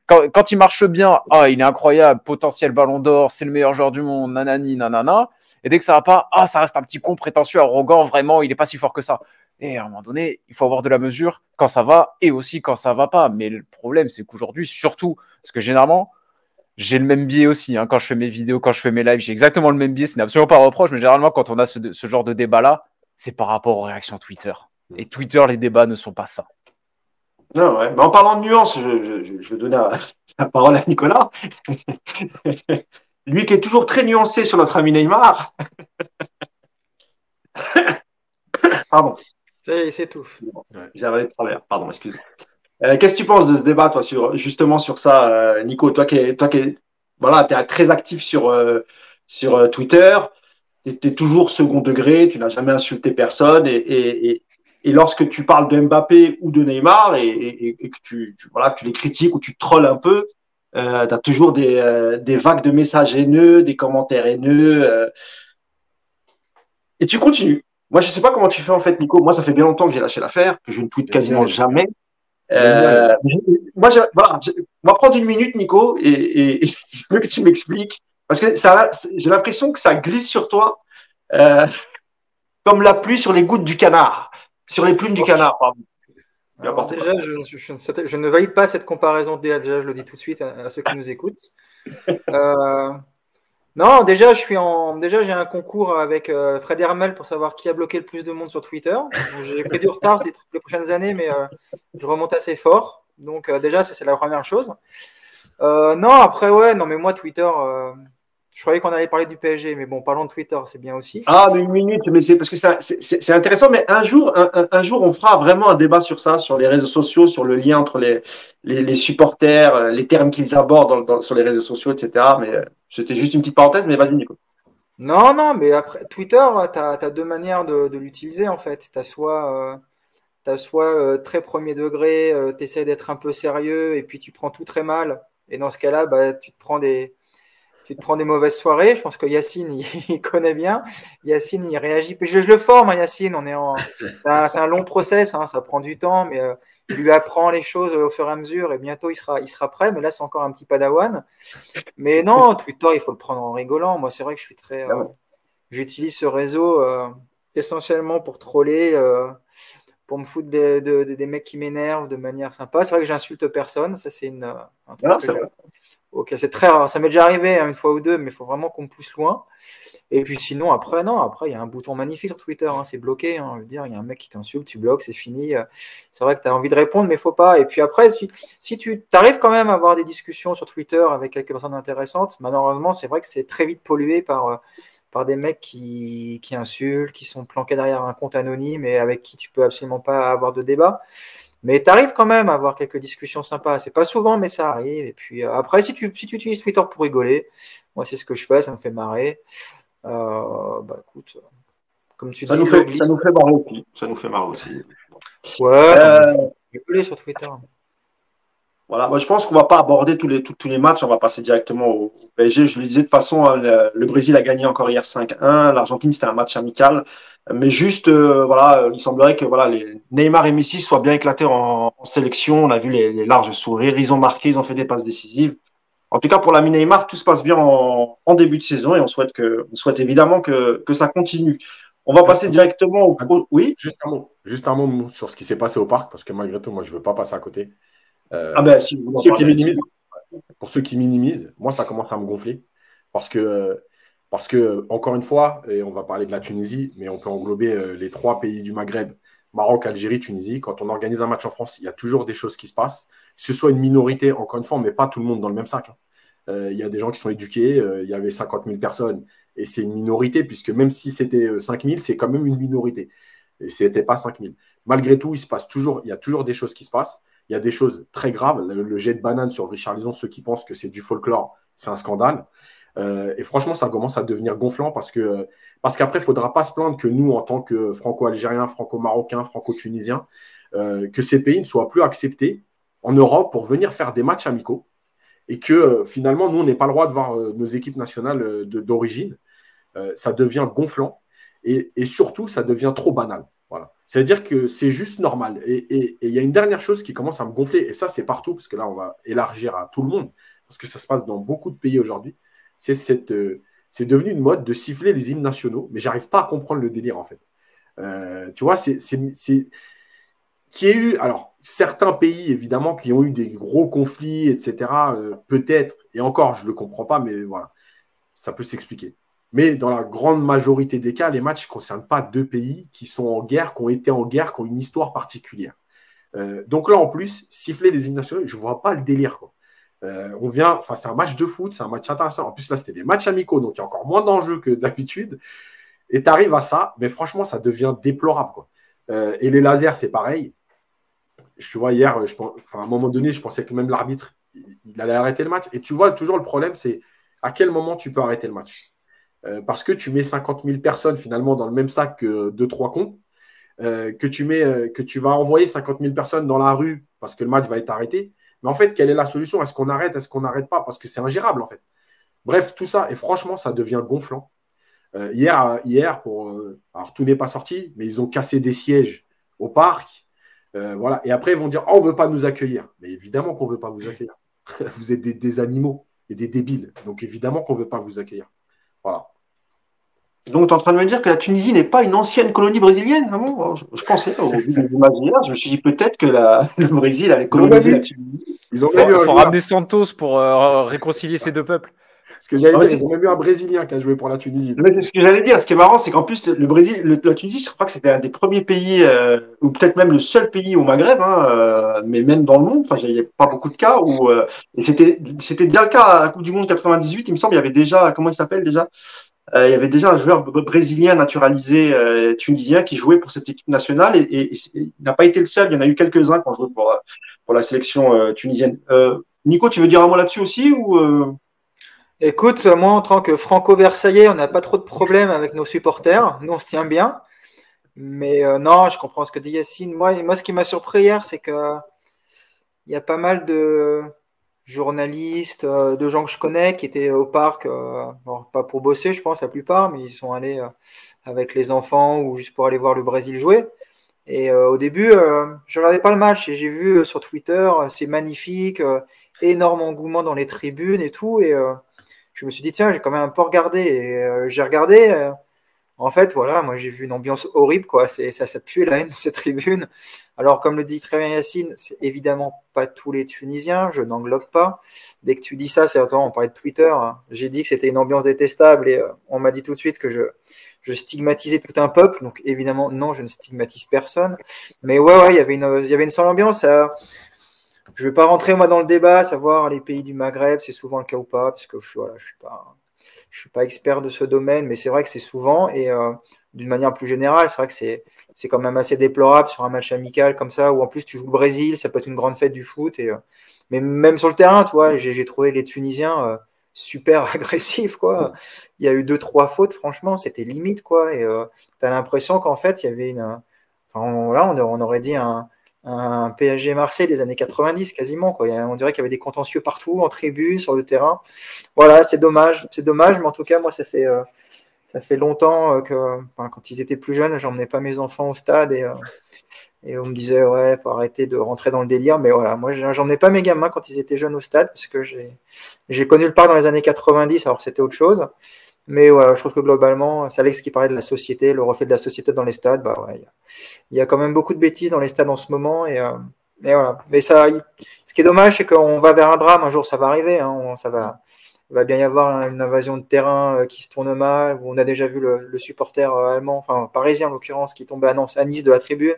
Quand il marche bien, il est incroyable, potentiel ballon d'or, c'est le meilleur joueur du monde, nanani, nanana. Et dès que ça va pas, ça reste un petit con prétentieux, arrogant, vraiment, il est pas si fort que ça. Et à un moment donné, il faut avoir de la mesure quand ça va et aussi quand ça va pas. Mais le problème, c'est qu'aujourd'hui, surtout, parce que généralement, j'ai le même biais aussi. Quand je fais mes vidéos, quand je fais mes lives, j'ai exactement le même biais. Ce n'est absolument pas un reproche, mais généralement, quand on a ce genre de débat-là, c'est par rapport aux réactions Twitter. Et Twitter, les débats ne sont pas ça. Non, ouais. Mais en parlant de nuances, je vais donner la parole à Nicolas. Lui qui est toujours très nuancé sur notre ami Neymar. Pardon. Ça y est, il s'étouffe. J'ai avalé de travers. Pardon, excuse-moi. Qu'est-ce que tu penses de ce débat, toi, justement sur ça, Nico? Toi qui voilà, es très actif sur Twitter, tu es toujours second degré, tu n'as jamais insulté personne. Et lorsque tu parles de Mbappé ou de Neymar et que voilà, tu les critiques ou tu trolles un peu, tu as toujours des vagues de messages haineux, des commentaires haineux. Et tu continues. Moi, je ne sais pas comment tu fais en fait, Nico. Moi, ça fait bien longtemps que j'ai lâché l'affaire, que je ne tweete quasiment jamais. Bien. Moi, voilà, on va prendre une minute, Nico, et je veux que tu m'expliques. Parce que j'ai l'impression que ça glisse sur toi comme la pluie sur les gouttes du canard, sur les plumes du canard, pardon. Alors déjà, je ne valide pas cette comparaison. Déjà, je le dis tout de suite à ceux qui nous écoutent. Non, déjà, j'ai un concours avec Fred Hermel pour savoir qui a bloqué le plus de monde sur Twitter. J'ai pris du retard les prochaines années, mais je remonte assez fort. Donc déjà, c'est la première chose. Non, après, ouais, non, mais moi, Twitter, je croyais qu'on allait parler du PSG, mais bon, parlons de Twitter, c'est bien aussi. Ah, mais une minute, mais c'est parce que c'est intéressant, mais un jour, on fera vraiment un débat sur ça, sur les réseaux sociaux, sur le lien entre les supporters, les termes qu'ils abordent sur les réseaux sociaux, etc. Mais c'était juste une petite parenthèse, mais vas-y, Nico. Non, mais après, Twitter, tu as deux manières de l'utiliser, en fait. Tu as soit très premier degré, tu essaies d'être un peu sérieux, et puis tu prends tout très mal. Et dans ce cas-là, bah, tu te prends des mauvaises soirées. Je pense que Yacine, il connaît bien. Yacine, il réagit. Je le forme, Yacine. C'est un long process, ça prend du temps, mais il lui apprend les choses au fur et à mesure et bientôt il sera prêt. Mais là, c'est encore un petit padawan. Mais non, Twitter, il faut le prendre en rigolant. Moi, c'est vrai que je suis j'utilise ce réseau essentiellement pour troller, pour me foutre des mecs qui m'énervent de manière sympa. C'est vrai que j'insulte personne. Ça, c'est un truc que j'aime. Ok, c'est très rare. Ça m'est déjà arrivé une fois ou deux, mais il faut vraiment qu'on me pousse loin. Et puis sinon, après, il y a un bouton magnifique sur Twitter. C'est bloqué. Je veux dire, il y a un mec qui t'insulte, tu bloques, c'est fini. C'est vrai que tu as envie de répondre, mais il ne faut pas. Et puis après, si tu arrives quand même à avoir des discussions sur Twitter avec quelques personnes intéressantes, malheureusement, c'est vrai que c'est très vite pollué par des mecs qui insultent, qui sont planqués derrière un compte anonyme et avec qui tu peux absolument pas avoir de débat. Mais tu arrives quand même à avoir quelques discussions sympas. C'est pas souvent, mais ça arrive. Et puis après, si tu utilises Twitter pour rigoler, moi c'est ce que je fais, ça me fait marrer. Bah écoute, comme tu dis, ça nous fait marrer aussi. Ça nous fait marrer aussi. Ouais, rigoler sur Twitter. Voilà, moi je pense qu'on va pas aborder tous les matchs, on va passer directement au PSG. Je le disais de toute façon, le Brésil a gagné encore hier 5-1, l'Argentine c'était un match amical, mais juste voilà, il semblerait que voilà les Neymar et Messi soient bien éclatés en sélection. On a vu les larges sourires, ils ont marqué, ils ont fait des passes décisives. En tout cas pour l'ami Neymar, tout se passe bien en début de saison et on souhaite évidemment que ça continue. On va passer directement au pro. Oui. Juste un mot sur ce qui s'est passé au parc parce que malgré tout, moi je veux pas passer à côté. Si vous pour ceux qui minimisent, moi, ça commence à me gonfler. Parce que, encore une fois, et on va parler de la Tunisie, mais on peut englober les 3 pays du Maghreb, Maroc, Algérie, Tunisie. Quand on organise un match en France, il y a toujours des choses qui se passent. Que ce soit une minorité, encore une fois, on ne met pas tout le monde dans le même sac. Il y a des gens qui sont éduqués, il y avait 50 000 personnes, et c'est une minorité, puisque même si c'était 5 000, c'est quand même une minorité. Et ce n'était pas 5000. Malgré tout, il y a toujours des choses qui se passent. Il y a des choses très graves. Le jet de banane sur Richarlison, ceux qui pensent que c'est du folklore, c'est un scandale. Et franchement, ça commence à devenir gonflant parce qu'après, il ne faudra pas se plaindre que nous, en tant que franco-algériens, franco-marocains, franco-tunisiens, que ces pays ne soient plus acceptés en Europe pour venir faire des matchs amicaux et que finalement, nous, on n'ait pas le droit de voir nos équipes nationales d'origine. Ça devient gonflant et surtout, ça devient trop banal. Voilà. C'est-à-dire que c'est juste normal. Et il y a une dernière chose qui commence à me gonfler, et ça, c'est partout, parce que là, on va élargir à tout le monde, parce que ça se passe dans beaucoup de pays aujourd'hui. C'est devenu une mode de siffler les hymnes nationaux, mais j'arrive pas à comprendre le délire, en fait. Tu vois, qui a eu, alors, certains pays, évidemment, qui ont eu des gros conflits, etc., peut-être, et encore, je ne le comprends pas, mais voilà, ça peut s'expliquer. Mais dans la grande majorité des cas, les matchs ne concernent pas deux pays qui sont en guerre, qui ont été en guerre, qui ont une histoire particulière. Donc là, en plus, siffler des hymnes nationaux, je ne vois pas le délire, quoi. C'est un match de foot, c'est un match international. En plus, là, c'était des matchs amicaux, donc il y a encore moins d'enjeux que d'habitude. Et tu arrives à ça, mais franchement, ça devient déplorable, quoi. Et les lasers, c'est pareil. Tu vois, hier, à un moment donné, je pensais que même l'arbitre, il allait arrêter le match. Et tu vois, toujours le problème, c'est à quel moment tu peux arrêter le match. Parce que tu mets 50 000 personnes finalement dans le même sac que 2-3 cons, que tu vas envoyer 50 000 personnes dans la rue parce que le match va être arrêté. Mais en fait, quelle est la solution? Est-ce qu'on arrête? Est-ce qu'on n'arrête pas? Parce que c'est ingérable en fait. Bref, tout ça, et franchement, ça devient gonflant. Hier alors tout n'est pas sorti, mais ils ont cassé des sièges au parc. Voilà. Et après, ils vont dire, oh, on ne veut pas nous accueillir. Mais évidemment qu'on ne veut pas vous accueillir. Vous êtes des animaux et des débiles. Donc évidemment qu'on ne veut pas vous accueillir. Voilà. Donc, tu es en train de me dire que la Tunisie n'est pas une ancienne colonie brésilienne? Ah bon, je pensais, au vu des images hier, je me suis dit peut-être que le Brésil avait colonisé la Tunisie. Ils ont Il faut ramener Santos pour réconcilier ces deux peuples. Ce que j'allais dire, ils ont même eu un Brésilien qui a joué pour la Tunisie. Mais c'est ce que j'allais dire. Ce qui est marrant, c'est qu'en plus, le Brésil, la Tunisie, je crois que c'était un des premiers pays, ou peut-être même le seul pays au Maghreb, hein, mais même dans le monde. Enfin, il n'y a pas beaucoup de cas où, et c'était déjà le cas à la Coupe du Monde 98. Il me semble, il y avait déjà, comment il s'appelle déjà? Il y avait déjà un joueur brésilien naturalisé tunisien qui jouait pour cette équipe nationale et il n'a pas été le seul. Il y en a eu quelques-uns qui ont joué pour la sélection tunisienne. Nico, tu veux dire un mot là-dessus aussi ou Écoute, moi, en tant que franco-versaillais, on n'a pas trop de problèmes avec nos supporters. Nous, on se tient bien. Mais non, je comprends ce que dit Yacine. Moi, ce qui m'a surpris hier, c'est qu'il y a pas mal de journalistes, de gens que je connais qui étaient au parc, bon, pas pour bosser, je pense, la plupart, mais ils sont allés avec les enfants ou juste pour aller voir le Brésil jouer. Et au début, je regardais pas le match et j'ai vu sur Twitter, c'est magnifique, énorme engouement dans les tribunes et tout. Et je me suis dit, tiens, j'ai quand même un peu regardé. Et j'ai regardé. En fait, voilà, moi j'ai vu une ambiance horrible, quoi. Ça puait la haine dans cette tribune. Alors, comme le dit très bien Yacine, c'est évidemment pas tous les Tunisiens, je n'englobe pas. Dès que tu dis ça, c'est attends, on parlait de Twitter, hein. J'ai dit que c'était une ambiance détestable et on m'a dit tout de suite que je stigmatisais tout un peuple. Donc, évidemment, non, je ne stigmatise personne. Mais ouais, il y avait une seule ambiance. Je ne vais pas rentrer moi dans le débat, savoir les pays du Maghreb, c'est souvent le cas ou pas, parce que voilà, je suis pas expert de ce domaine, mais c'est vrai que c'est souvent, et d'une manière plus générale, c'est vrai que c'est quand même assez déplorable sur un match amical comme ça, où en plus tu joues le Brésil, ça peut être une grande fête du foot, mais même sur le terrain, tu vois, j'ai trouvé les Tunisiens super agressifs, quoi. Il y a eu 2-3 fautes, franchement, c'était limite, quoi, et tu as l'impression qu'en fait, il y avait on aurait dit un PSG Marseille des années 90 quasiment, quoi. On dirait qu'il y avait des contentieux partout, en tribune, sur le terrain. Voilà, c'est dommage, mais en tout cas, moi, ça fait longtemps quand ils étaient plus jeunes, j'emmenais pas mes enfants au stade et on me disait, ouais, faut arrêter de rentrer dans le délire. Mais voilà, moi, j'emmenais pas mes gamins quand ils étaient jeunes au stade parce que j'ai connu le parc dans les années 90, alors c'était autre chose. Mais voilà, je trouve que globalement, c'est Alex qui parlait de la société, le reflet de la société dans les stades. Bah ouais, il y a quand même beaucoup de bêtises dans les stades en ce moment. Et voilà. Mais ça, ce qui est dommage, c'est qu'on va vers un drame. Un jour, ça va arriver. Hein, il va bien y avoir une invasion de terrain qui se tourne mal. On a déjà vu le supporter allemand, enfin parisien en l'occurrence, qui tombait à Nice de la tribune.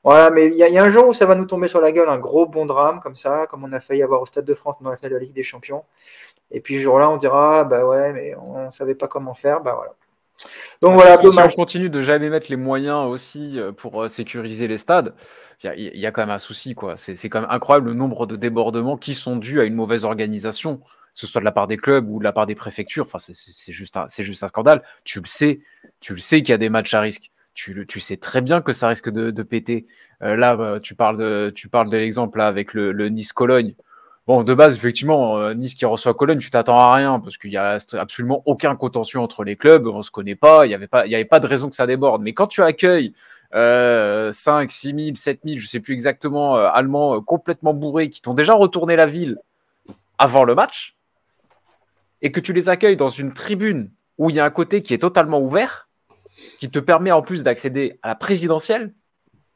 Voilà, mais il y a un jour où ça va nous tomber sur la gueule, un gros bon drame comme ça, comme on a failli avoir au Stade de France dans la finale de la Ligue des Champions. Et puis ce jour-là, on dira, bah ouais, mais on ne savait pas comment faire. Bah voilà. Donc voilà, Si dommage. on continue de jamais mettre les moyens aussi pour sécuriser les stades, il y a quand même un souci, quoi. C'est quand même incroyable le nombre de débordements qui sont dus à une mauvaise organisation, que ce soit de la part des clubs ou de la part des préfectures. Enfin, c'est juste un scandale. Tu le sais qu'il y a des matchs à risque. Tu sais très bien que ça risque de péter. Là, tu parles de l'exemple là, avec le Nice-Cologne. Bon, de base, effectivement, Nice qui reçoit Cologne, tu t'attends à rien parce qu'il y a absolument aucun contentieux entre les clubs, on se connaît pas, il y avait pas de raison que ça déborde. Mais quand tu accueilles 5, 6 000, 7 000, je sais plus exactement, Allemands complètement bourrés qui t'ont déjà retourné la ville avant le match et que tu les accueilles dans une tribune où il y a un côté qui est totalement ouvert, qui te permet en plus d'accéder à la présidentielle,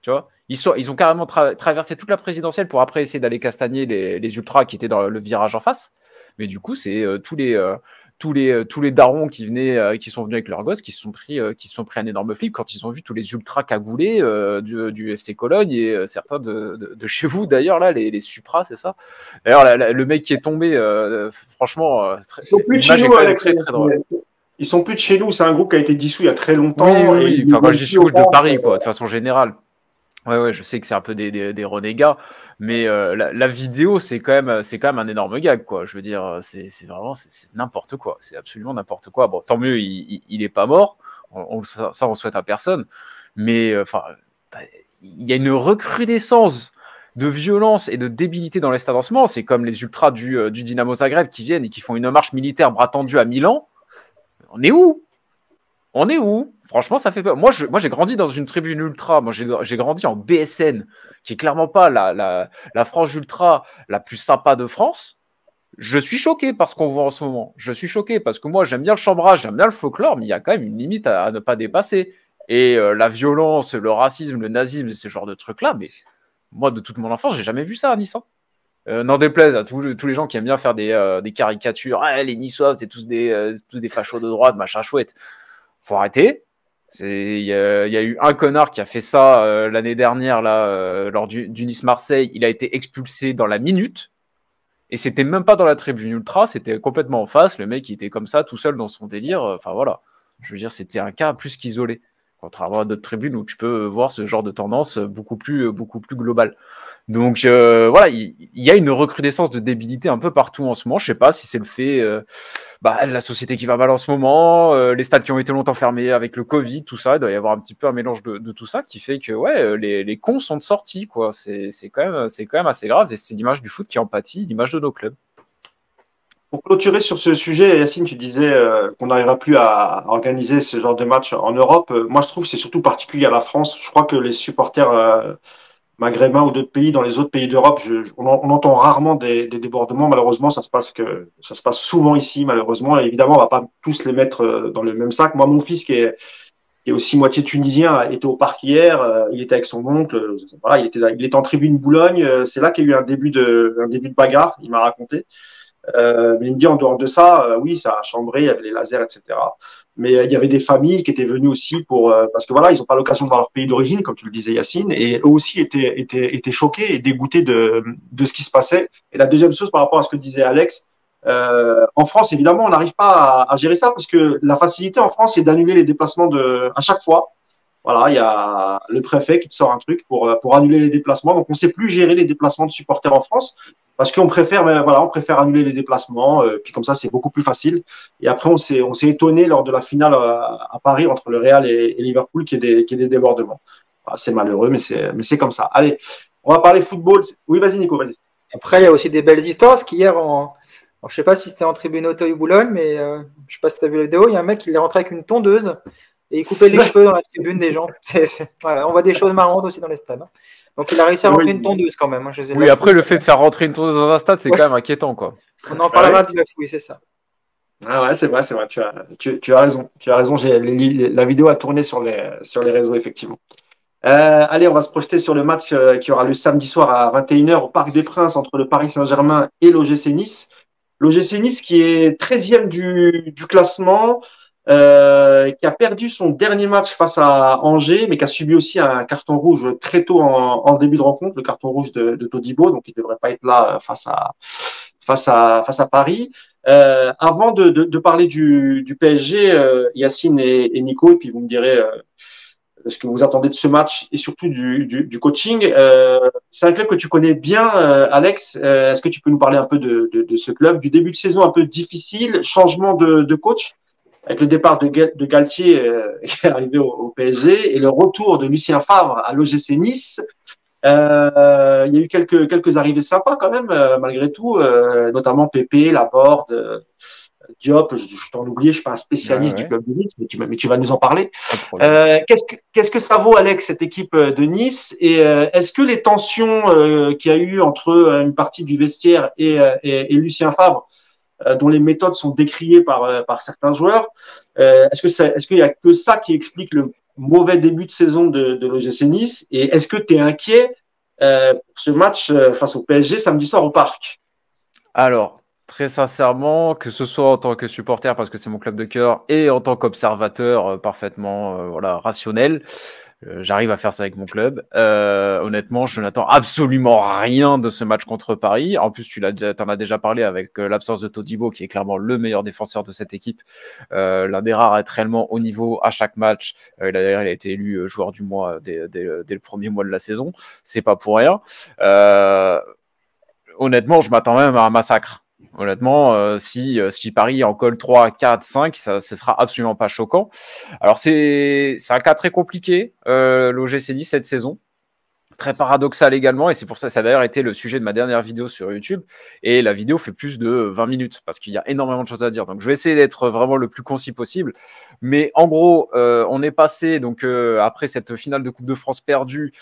tu vois. Ils ont carrément traversé toute la présidentielle pour après essayer d'aller castagner les ultras qui étaient dans le virage en face. Mais du coup, c'est tous les darons qui sont venus avec leurs gosses, qui se sont pris un énorme flip quand ils ont vu tous les ultras cagoulés du FC Cologne et certains de chez vous d'ailleurs là, les Supra, c'est ça. D'ailleurs, le mec qui est tombé, franchement, l'image est quand même très très drôle. Ils sont plus de chez nous, c'est un groupe qui a été dissous il y a très longtemps. Oui. Enfin, quand je dis chez de Paris, quoi, de façon générale. Ouais, je sais que c'est un peu des renégats, mais la vidéo, c'est quand même un énorme gag, quoi. Je veux dire, c'est vraiment n'importe quoi. C'est absolument n'importe quoi. Bon, tant mieux, il est pas mort. Ça, on souhaite à personne. Mais enfin, il y a une recrudescence de violence et de débilité dans les stades en ce moment. C'est comme les ultras du Dynamo Zagreb qui viennent et qui font une marche militaire bras tendus à Milan. On est où? Franchement, ça fait peur. Moi, j'ai grandi dans une tribune ultra. Moi, j'ai grandi en BSN, qui est clairement pas la frange ultra la plus sympa de France. Je suis choqué par ce qu'on voit en ce moment. Je suis choqué parce que moi, j'aime bien le chambrage, j'aime bien le folklore, mais il y a quand même une limite à ne pas dépasser. Et la violence, le racisme, le nazisme, ce genre de trucs-là, mais moi, de toute mon enfance, j'ai jamais vu ça à Nice. N'en déplaise à tous les gens qui aiment bien faire des caricatures. Ah, les Niçois, c'est tous des fachos de droite, machin chouette. Faut arrêter. Il y a eu un connard qui a fait ça l'année dernière là, lors du Nice-Marseille. Il a été expulsé dans la minute. Et c'était même pas dans la tribune ultra, c'était complètement en face. Le mec, il était comme ça, tout seul dans son délire. Enfin voilà. Je veux dire, c'était un cas plus qu'isolé. Contrairement à d'autres tribunes où tu peux voir ce genre de tendance beaucoup plus globale. Donc voilà, il y a une recrudescence de débilité un peu partout en ce moment. Je sais pas si c'est le fait la société qui va mal en ce moment, les stades qui ont été longtemps fermés avec le Covid, tout ça. Il doit y avoir un petit peu un mélange de tout ça qui fait que ouais, les cons sont de sortie, quoi. C'est quand même assez grave et c'est l'image du foot qui en pâtit, l'image de nos clubs. Pour clôturer sur ce sujet, Yacine, tu disais qu'on n'arrivera plus à organiser ce genre de match en Europe. Moi, je trouve que c'est surtout particulier à la France. Je crois que les supporters maghrébins ou d'autres pays, dans les autres pays d'Europe, on entend rarement des débordements. Malheureusement, ça se passe souvent ici, malheureusement. Et évidemment, on va pas tous les mettre dans le même sac. Moi, mon fils qui est aussi moitié tunisien était au parc hier. Il était avec son oncle. Voilà, il était en tribune Boulogne. C'est là qu'il y a eu un début de bagarre. Il m'a raconté. Mais il me dit en dehors de ça, oui, ça a chambré, il y avait les lasers, etc. Mais il y avait des familles qui étaient venues aussi parce que voilà, ils n'ont pas l'occasion de voir leur pays d'origine, comme tu le disais, Yacine, et eux aussi étaient choqués et dégoûtés de ce qui se passait. Et la deuxième chose par rapport à ce que disait Alex, en France, évidemment, on n'arrive pas à gérer ça parce que la facilité en France, c'est d'annuler les déplacements à chaque fois. Voilà, il y a le préfet qui te sort un truc pour annuler les déplacements. Donc, on ne sait plus gérer les déplacements de supporters en France parce qu'on préfère, on préfère annuler les déplacements. Puis comme ça, c'est beaucoup plus facile. Et après, on s'est étonné lors de la finale à Paris entre le Real et Liverpool qu'il y ait des débordements. Voilà, c'est malheureux, mais c'est comme ça. Allez, on va parler football. Oui, vas-y, Nico, vas-y. Après, il y a aussi des belles histoires. Parce qu'hier, je ne sais pas si c'était en tribune Auteuil-Boulogne, mais je ne sais pas si tu as vu la vidéo. Il y a un mec qui est rentré avec une tondeuse. Et il coupait les cheveux dans la tribune des gens. Voilà, on voit des choses marrantes aussi dans les stades. Donc il a réussi à rentrer une tondeuse quand même. Oui, après le fait de faire rentrer une tondeuse dans un stade, c'est quand même inquiétant, quoi. On en parlera de la fouille, c'est ça. Ah ouais, c'est vrai. Tu as raison. Tu as raison. La vidéo a tourné sur les réseaux, effectivement. Allez, on va se projeter sur le match qui aura lieu samedi soir à 21h au Parc des Princes entre le Paris Saint-Germain et l'OGC Nice. L'OGC Nice qui est 13e du classement. Qui a perdu son dernier match face à Angers, mais qui a subi aussi un carton rouge très tôt en début de rencontre, le carton rouge de Todibo, donc il ne devrait pas être là face à Paris. Avant de parler du PSG, Yacine et Nico, et puis vous me direz ce que vous attendez de ce match et surtout du coaching. C'est un club que tu connais bien, Alex. Est-ce que tu peux nous parler un peu de ce club, du début de saison un peu difficile, changement de coach avec le départ de Galtier qui est arrivé au PSG et le retour de Lucien Favre à l'OGC Nice. Il y a eu quelques arrivées sympas quand même, malgré tout, notamment Pépé, Laborde, Diop. Je t'en oublie, je suis pas un spécialiste du club de Nice, mais tu vas nous en parler. Qu'est-ce que ça vaut, Alex, cette équipe de Nice? Et est-ce que les tensions qu'il y a eu entre une partie du vestiaire et Lucien Favre, dont les méthodes sont décriées par certains joueurs, est-ce qu'il y a que ça qui explique le mauvais début de saison de l'OGC Nice? Et est-ce que tu es inquiet pour ce match face au PSG samedi soir au Parc? Alors, très sincèrement, que ce soit en tant que supporter, parce que c'est mon club de cœur, et en tant qu'observateur parfaitement rationnel, j'arrive à faire ça avec mon club. Honnêtement, je n'attends absolument rien de ce match contre Paris. En plus, t'en as déjà parlé avec l'absence de Todibo, qui est clairement le meilleur défenseur de cette équipe. L'un des rares à être réellement au niveau à chaque match. D'ailleurs, il a été élu joueur du mois dès le premier mois de la saison. C'est pas pour rien. Honnêtement, je m'attends même à un massacre. Honnêtement, si Paris en colle 3, 4, 5, ce sera absolument pas choquant. Alors, c'est un cas très compliqué, l'OGC Nice cette saison. Très paradoxal également, et c'est pour ça, ça a d'ailleurs été le sujet de ma dernière vidéo sur YouTube, et la vidéo fait plus de 20 minutes, parce qu'il y a énormément de choses à dire. Donc, je vais essayer d'être vraiment le plus concis possible. Mais en gros, on est passé, donc après cette finale de Coupe de France perdue,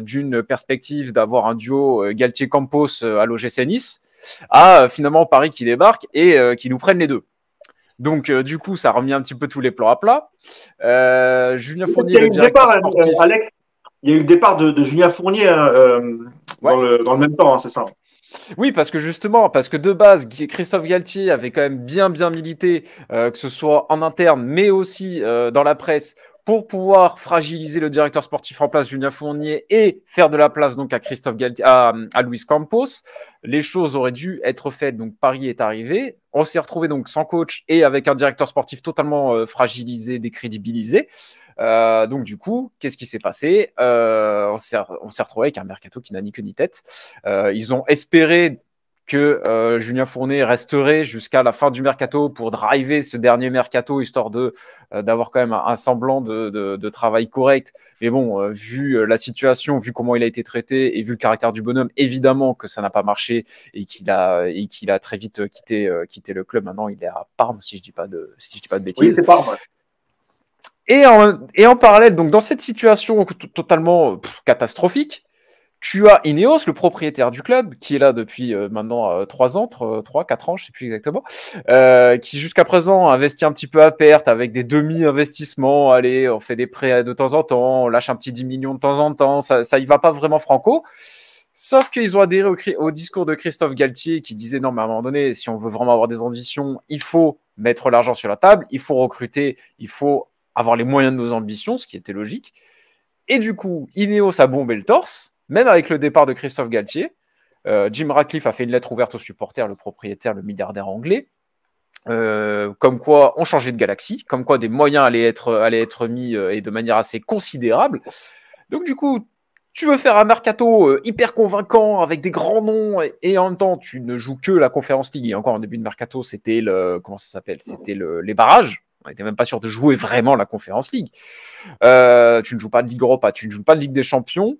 d'une perspective d'avoir un duo Galtier-Campos à l'OGC Nice, à finalement Paris qui débarque et qui nous prennent les deux. Donc, du coup, ça a remis un petit peu tous les plans à plat. Julien Fournier, le directeur sportif... Alex, il y a eu le départ de Julien Fournier dans le même temps, hein, c'est ça? Oui, parce que de base, Christophe Galtier avait quand même bien milité, que ce soit en interne, mais aussi dans la presse, pour pouvoir fragiliser le directeur sportif en place, Julien Fournier, et faire de la place donc à Christophe Galtier, à Luis Campos. Les choses auraient dû être faites, donc Paris est arrivé. On s'est retrouvé donc sans coach et avec un directeur sportif totalement fragilisé, décrédibilisé. Donc du coup, qu'est-ce qui s'est passé? On s'est retrouvé avec un mercato qui n'a ni queue ni tête. Ils ont espéré que Julien Fournier resterait jusqu'à la fin du mercato pour driver ce dernier mercato, histoire d'avoir quand même un semblant de travail correct. Mais bon, vu la situation, vu comment il a été traité et vu le caractère du bonhomme, évidemment que ça n'a pas marché et qu'il a très vite quitté le club. Maintenant, il est à Parme, si je dis pas de bêtises. Oui, c'est Parme. Et en parallèle, donc dans cette situation totalement catastrophique, tu as Ineos, le propriétaire du club, qui est là depuis maintenant 3 ans, 4 ans, je ne sais plus exactement, qui jusqu'à présent investit un petit peu à perte avec des demi-investissements. Allez, on fait des prêts de temps en temps, on lâche un petit 10 millions de temps en temps, ça y va pas vraiment franco. Sauf qu'ils ont adhéré au discours de Christophe Galtier qui disait non, mais à un moment donné, si on veut vraiment avoir des ambitions, il faut mettre l'argent sur la table, il faut recruter, il faut avoir les moyens de nos ambitions, ce qui était logique. Et du coup, Ineos a bombé le torse, même avec le départ de Christophe Galtier. Jim Ratcliffe a fait une lettre ouverte aux supporters, le propriétaire, le milliardaire anglais. Comme quoi on changeait de galaxie, comme quoi des moyens allaient être mis et de manière assez considérable. Donc du coup, tu veux faire un mercato hyper convaincant avec des grands noms et en même temps tu ne joues que la Conference League. Et encore en début de mercato, c'était les barrages. On n'était même pas sûr de jouer vraiment la Conference League. Tu ne joues pas de Ligue Europa, tu ne joues pas de Ligue des Champions.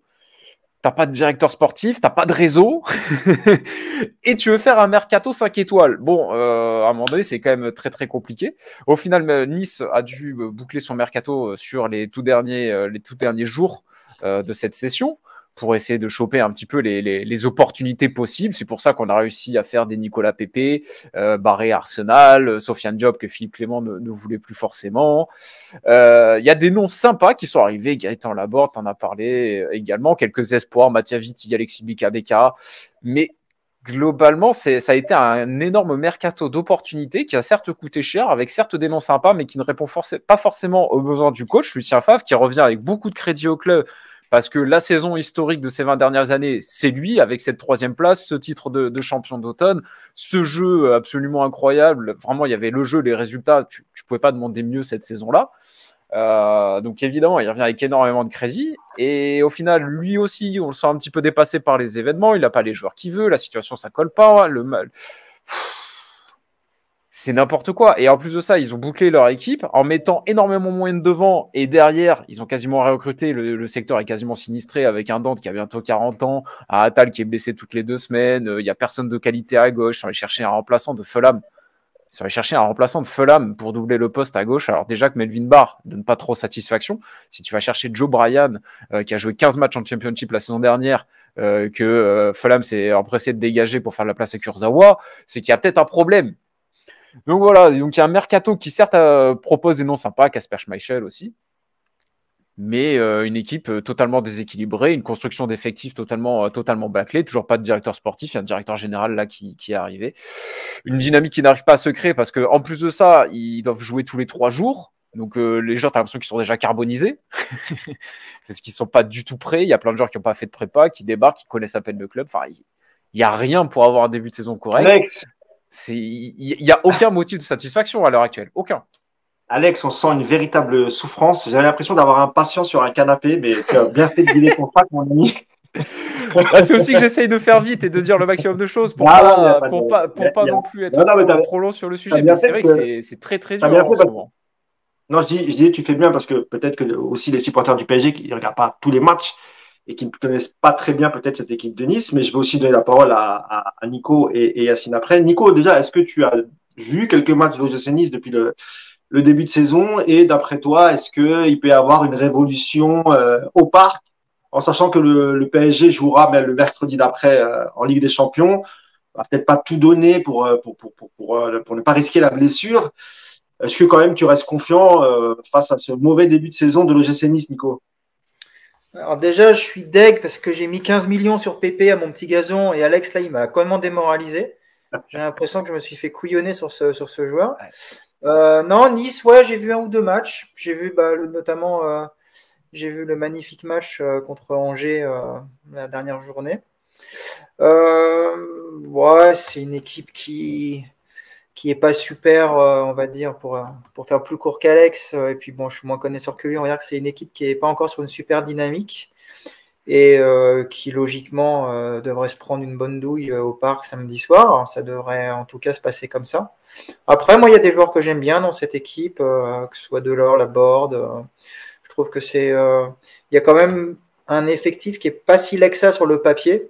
T'as pas de directeur sportif, t'as pas de réseau, et tu veux faire un mercato 5 étoiles. Bon, à un moment donné, c'est quand même très très compliqué. Au final, Nice a dû boucler son mercato sur les tout derniers jours de cette session pour essayer de choper un petit peu les opportunités possibles. C'est pour ça qu'on a réussi à faire des Nicolas Pepe, Barré Arsenal, Sofiane Diop que Philippe Clément ne voulait plus forcément. Il y a des noms sympas qui sont arrivés. Gaëtan Laborde, t'en as parlé également. Quelques espoirs, Mathia Vitti, Alexis Bika. Mais globalement, ça a été un énorme mercato d'opportunités qui a certes coûté cher, avec certes des noms sympas, mais qui ne répond pas forcément aux besoins du coach, Lucien Favre, qui revient avec beaucoup de crédit au club, parce que la saison historique de ces 20 dernières années, c'est lui, avec cette 3e place, ce titre de champion d'automne, ce jeu absolument incroyable. Vraiment, il y avait le jeu, les résultats, tu pouvais pas demander mieux cette saison-là. Donc évidemment, il revient avec énormément de crédit. Et au final, lui aussi, on le sent un petit peu dépassé par les événements. Il n'a pas les joueurs qu'il veut. La situation, ça colle pas. C'est n'importe quoi. Et en plus de ça, ils ont bouclé leur équipe en mettant énormément moins de devant. Et derrière, ils ont quasiment recruté. Le secteur est quasiment sinistré avec un Dante qui a bientôt 40 ans, un Attal qui est blessé toutes les 2 semaines. Il n'y a personne de qualité à gauche. Ils sont allés chercher un remplaçant de Fulham. Ils sont allés chercher un remplaçant de Fulham pour doubler le poste à gauche. Alors déjà que Melvin Barr donne pas trop satisfaction. Si tu vas chercher Joe Bryan, qui a joué 15 matchs en Championship la saison dernière, que Fulham s'est empressé de dégager pour faire la place à Kurzawa, c'est qu'il y a peut-être un problème. Donc voilà, donc il y a un mercato qui certes propose des noms sympas, Kasper Schmeichel aussi, mais une équipe totalement déséquilibrée, une construction d'effectifs totalement bâclée, toujours pas de directeur sportif, il y a un directeur général là qui est arrivé. Une dynamique qui n'arrive pas à se créer parce qu'en plus de ça, ils doivent jouer tous les 3 jours. Donc les joueurs, tu as l'impression qu'ils sont déjà carbonisés parce qu'ils sont pas du tout prêts. Il y a plein de joueurs qui n'ont pas fait de prépa, qui débarquent, qui connaissent à peine le club. Enfin, il n'y a rien pour avoir un début de saison correct. Alex, il n'y a aucun motif de satisfaction à l'heure actuelle. Aucun. Alex, on sent une véritable souffrance. J'avais l'impression d'avoir un patient sur un canapé, mais tu as bien fait de guider ton sac, mon ami. C'est aussi que j'essaye de faire vite et de dire le maximum de choses pour pas non plus être trop long sur le sujet. Mais c'est vrai que c'est très très dur en ce moment. Non, je dis, tu fais bien parce que peut-être que aussi les supporters du PSG qui ne regardent pas tous les matchs et qui ne connaissent pas très bien peut-être cette équipe de Nice, mais je vais aussi donner la parole à Nico et Yacine après. Nico, déjà, est-ce que tu as vu quelques matchs de l'OGC Nice depuis le début de saison et d'après toi, est-ce qu'il peut y avoir une révolution au parc en sachant que le PSG jouera mais le mercredi d'après en Ligue des Champions, on va peut-être pas tout donner pour ne pas risquer la blessure. Est-ce que quand même tu restes confiant face à ce mauvais début de saison de l'OGC Nice, Nico? Alors déjà, je suis deg parce que j'ai mis 15 millions sur Pépé à mon petit gazon et Alex, là, il m'a complètement démoralisé. J'ai l'impression que je me suis fait couillonner sur ce joueur. Non, Nice, ouais, j'ai vu 1 ou 2 matchs. J'ai vu notamment j'ai vu le magnifique match contre Angers la dernière journée. Ouais, c'est une équipe qui est pas super, on va dire, pour faire plus court qu'Alex. Et puis bon, je suis moins connaisseur que lui. On va dire que c'est une équipe qui est pas encore sur une super dynamique et qui logiquement devrait se prendre une bonne douille au parc samedi soir. Alors, ça devrait en tout cas se passer comme ça. Après, moi, il y a des joueurs que j'aime bien dans cette équipe, que ce soit Delors, Laborde. Je trouve que il y a quand même un effectif qui est pas si laid que ça sur le papier.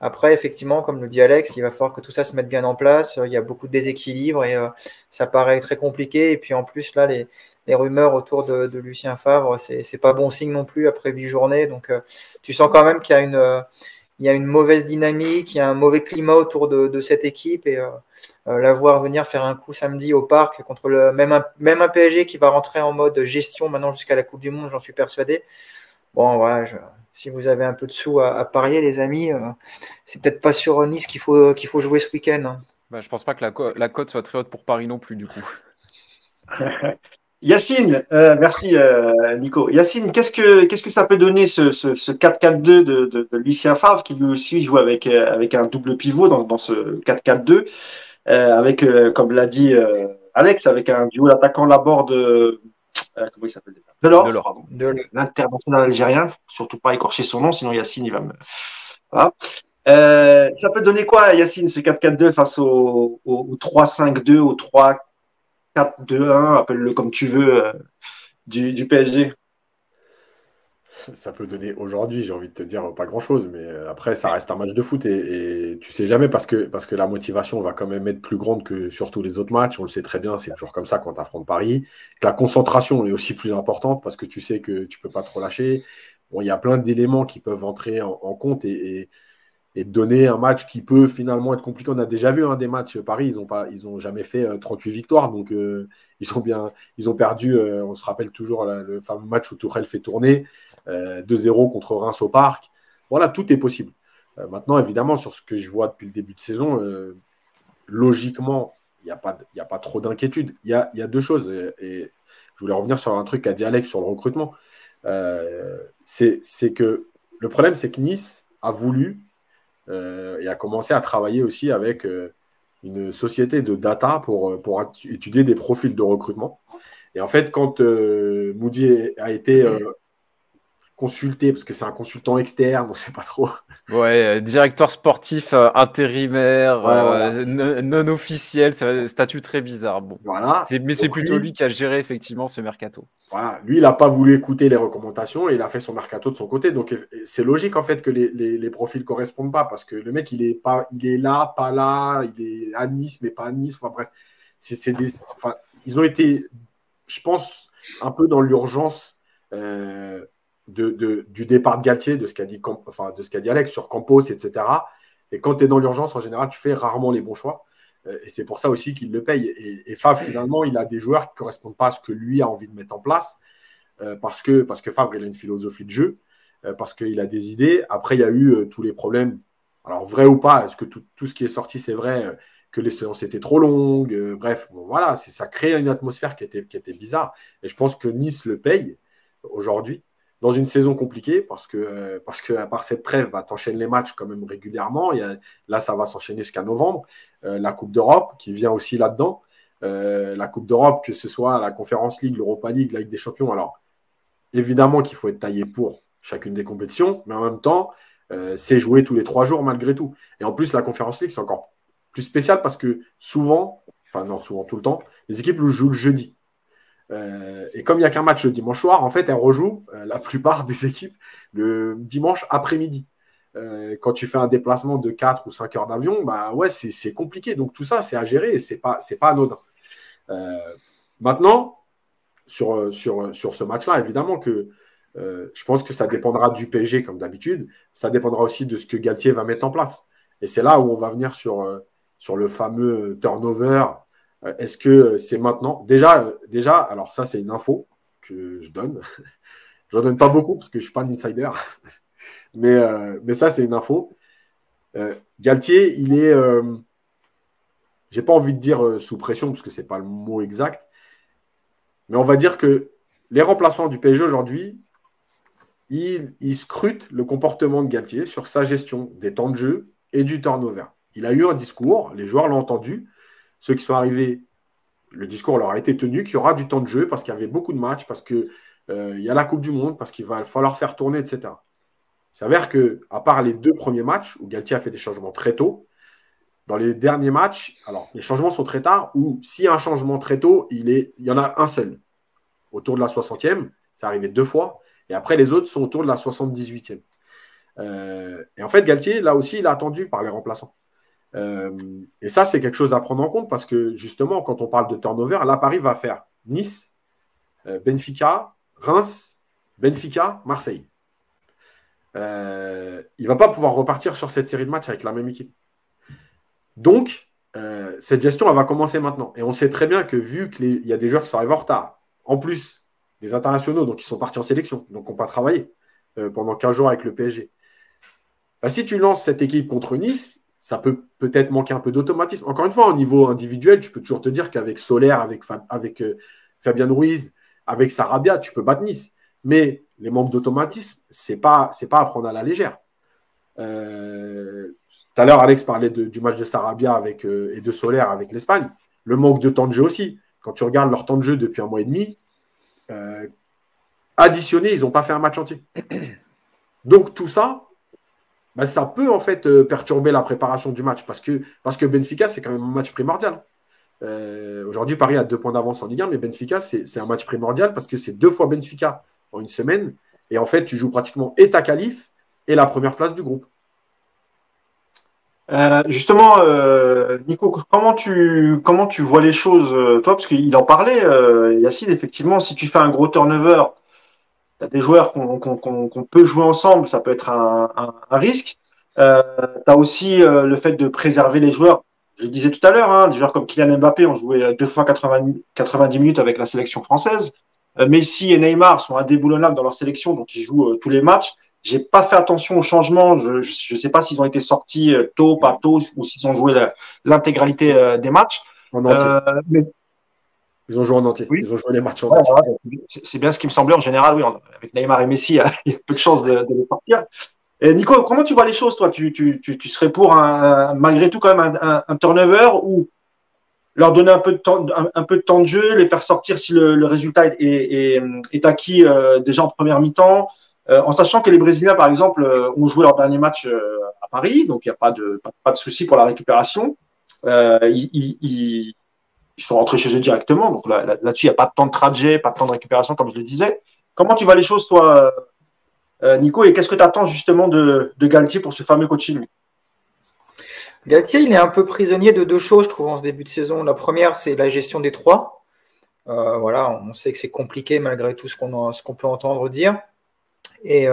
Après, effectivement, comme le dit Alex, il va falloir que tout ça se mette bien en place. Il y a beaucoup de déséquilibre et ça paraît très compliqué. Et puis en plus, là, les rumeurs autour de Lucien Favre, c'est pas bon signe non plus après 8 journées. Donc, tu sens quand même qu'il y a une mauvaise dynamique, il y a un mauvais climat autour de cette équipe. Et la voir venir faire un coup samedi au parc contre même un PSG qui va rentrer en mode gestion maintenant jusqu'à la Coupe du Monde, j'en suis persuadé. Bon, voilà, si vous avez un peu de sous à parier, les amis, c'est peut-être pas sur Nice qu'il faut jouer ce week-end. Hein. Bah, je pense pas que la cote soit très haute pour Paris non plus, du coup. Yacine, merci Nico. Yacine, qu'est-ce que ça peut donner ce 4-4-2 de Lucien Favre qui lui aussi joue avec un double pivot dans ce 4-4-2 avec comme l'a dit Alex avec un duo d'attaquants Laborde comment il s'appelle déjà Delors. L'international algérien, surtout pas écorcher son nom sinon Yacine il va me voilà. Ça peut donner quoi Yacine ce 4-4-2 face au 3-5-2 au 3-4-2-1 appelle-le comme tu veux du PSG. Ça peut donner aujourd'hui, j'ai envie de te dire, pas grand-chose, mais après, ça reste un match de foot et tu sais jamais parce que la motivation va quand même être plus grande que sur tous les autres matchs. On le sait très bien, c'est toujours comme ça quand tu affrontes Paris. Que la concentration est aussi plus importante parce que tu sais que tu peux pas trop lâcher. Bon, il y a plein d'éléments qui peuvent entrer en compte et donner un match qui peut finalement être compliqué. On a déjà vu des matchs Paris, ils ont jamais fait 38 victoires, donc ils ont perdu. On se rappelle toujours le fameux match où Tourelle fait tourner 2-0 contre Reims au Parc. Voilà, tout est possible. Maintenant, évidemment, sur ce que je vois depuis le début de saison, logiquement, il n'y a pas trop d'inquiétude. Il y a 2 choses. Et je voulais revenir sur un truc qu'a dit Alex sur le recrutement. c'est que le problème, c'est que Nice a voulu et a commencé à travailler aussi avec une société de data pour étudier des profils de recrutement. Et en fait, quand Moody a été consulté, parce que c'est un consultant externe, on ne sait pas trop. Ouais, directeur sportif intérimaire, Ouais, voilà. non officiel, c'est un statut très bizarre. Bon, Voilà. mais c'est Donc plutôt lui qui a géré effectivement ce mercato. Voilà. Lui, il n'a pas voulu écouter les recommandations et il a fait son mercato de son côté. Donc, c'est logique en fait que les profils ne correspondent pas parce que le mec, il est là, pas là, il est à Nice, mais pas à Nice. Enfin, bref, ils ont été, je pense, un peu dans l'urgence du départ de Galtier, de ce qu'a dit Alex sur Campos, etc. Et quand tu es dans l'urgence, en général, tu fais rarement les bons choix. Et c'est pour ça aussi qu'il le paye. Et Favre, finalement, il a des joueurs qui ne correspondent pas à ce que lui a envie de mettre en place. Parce que Favre, il a une philosophie de jeu, parce qu'il a des idées. Après, il y a eu tous les problèmes. Alors, vrai ou pas, est-ce que tout ce qui est sorti, c'est vrai que les séances étaient trop longues bref, bon, voilà, ça crée une atmosphère qui était bizarre. Et je pense que Nice le paye aujourd'hui dans une saison compliquée parce que à part cette trêve, bah, tu enchaînes les matchs quand même régulièrement. Là, ça va s'enchaîner jusqu'à novembre. La Coupe d'Europe qui vient aussi là-dedans. La Coupe d'Europe, que ce soit la Conference League, l'Europa League, la Ligue des Champions. Alors, évidemment qu'il faut être taillé pour chacune des compétitions, mais en même temps, c'est joué tous les 3 jours malgré tout. Et en plus, la Conference League, c'est encore plus spécial parce que souvent, tout le temps, les équipes jouent le jeudi. Et comme il n'y a qu'un match le dimanche soir, en fait, elles rejouent la plupart des équipes le dimanche après-midi. Quand tu fais un déplacement de 4 ou 5 heures d'avion, bah ouais, c'est compliqué. Donc tout ça, c'est à gérer et c'est pas anodin. Maintenant, sur ce match-là, évidemment que je pense que ça dépendra du PSG comme d'habitude. Ça dépendra aussi de ce que Galtier va mettre en place. Et c'est là où on va venir sur le fameux turnover. Est-ce que c'est maintenant déjà, alors ça, c'est une info que je donne. Je n'en donne pas beaucoup parce que je ne suis pas un insider. Mais ça, c'est une info. Galtier, il est, j'ai pas envie de dire sous pression parce que ce n'est pas le mot exact. Mais on va dire que les remplaçants du PSG aujourd'hui, ils scrutent le comportement de Galtier sur sa gestion des temps de jeu et du turnover. Il a eu un discours, les joueurs l'ont entendu. Ceux qui sont arrivés, le discours leur a été tenu qu'il y aura du temps de jeu parce qu'il y avait beaucoup de matchs, parce qu'il y a la Coupe du Monde, parce qu'il va falloir faire tourner, etc. Il s'avère qu'à part les 2 premiers matchs où Galtier a fait des changements très tôt, dans les derniers matchs, alors les changements sont très tard, ou s'il y a un changement très tôt, il y en a un seul. Autour de la 60e, c'est arrivé 2 fois, et après les autres sont autour de la 78e. Et en fait, Galtier, là aussi, il a attendu par les remplaçants. Et ça, c'est quelque chose à prendre en compte parce que justement, quand on parle de turnover, là, Paris va faire Nice, Benfica, Reims, Benfica, Marseille. Il ne va pas pouvoir repartir sur cette série de matchs avec la même équipe. Donc, cette gestion, elle va commencer maintenant. Et on sait très bien que vu qu'il y a des joueurs qui sont arrivés en retard, en plus des internationaux, donc ils sont partis en sélection, donc n'ont pas travaillé pendant 15 jours avec le PSG. Bah, si tu lances cette équipe contre Nice, ça peut peut-être manquer un peu d'automatisme. Encore une fois, au niveau individuel, tu peux toujours te dire qu'avec Soler, avec Fabian Ruiz, avec Sarabia, tu peux battre Nice. Mais les manques d'automatisme, c'est pas à prendre à la légère. Tout à l'heure, Alex parlait du match de Sarabia et de Soler avec l'Espagne. Le manque de temps de jeu aussi. Quand tu regardes leur temps de jeu depuis 1 mois et demi, additionné, ils n'ont pas fait un match entier. Donc tout ça, bah, ça peut en fait perturber la préparation du match parce que Benfica, c'est quand même un match primordial. Aujourd'hui, Paris a 2 points d'avance en Ligue 1, mais Benfica, c'est un match primordial parce que c'est 2 fois Benfica en une semaine. Et en fait, tu joues pratiquement et ta qualif et la première place du groupe. Justement, Nico, comment tu vois les choses, toi, parce qu'il en parlait, Yacine, effectivement, si tu fais un gros turnover, tu as des joueurs qu'on peut jouer ensemble, ça peut être un risque. Tu as aussi le fait de préserver les joueurs. Je le disais tout à l'heure, hein, des joueurs comme Kylian Mbappé ont joué 2 fois 90 minutes avec la sélection française. Messi et Neymar sont indéboulonnables dans leur sélection, donc ils jouent tous les matchs. J'ai pas fait attention aux changements. Je sais pas s'ils ont été sortis tôt, pas tôt, ou s'ils ont joué l'intégralité des matchs. En entier. Mais Ils ont joué en entier. Oui. Ils ont joué les matchs en Ouais, entier. ouais, c'est bien ce qui me semblait en général, oui. Avec Neymar et Messi, il y a peu de chances de les sortir. Et Nico, comment tu vois les choses, toi? Tu serais pour malgré tout quand même un turnover ou leur donner un peu de temps, un peu de temps de jeu, les faire sortir si le résultat est acquis déjà en première mi-temps, en sachant que les Brésiliens, par exemple, ont joué leur dernier match à Paris, donc il n'y a pas de souci pour la récupération. Ils sont rentrés chez eux directement, donc là-dessus, il n'y a pas de temps de trajet, pas de temps de récupération, comme je le disais. Comment tu vois les choses, toi, Nico, et qu'est-ce que tu attends justement de Galtier pour ce fameux coaching? Galtier, il est un peu prisonnier de deux choses, je trouve, en ce début de saison. La première, c'est la gestion des trois. Voilà, on sait que c'est compliqué malgré tout ce qu'on peut entendre dire. Et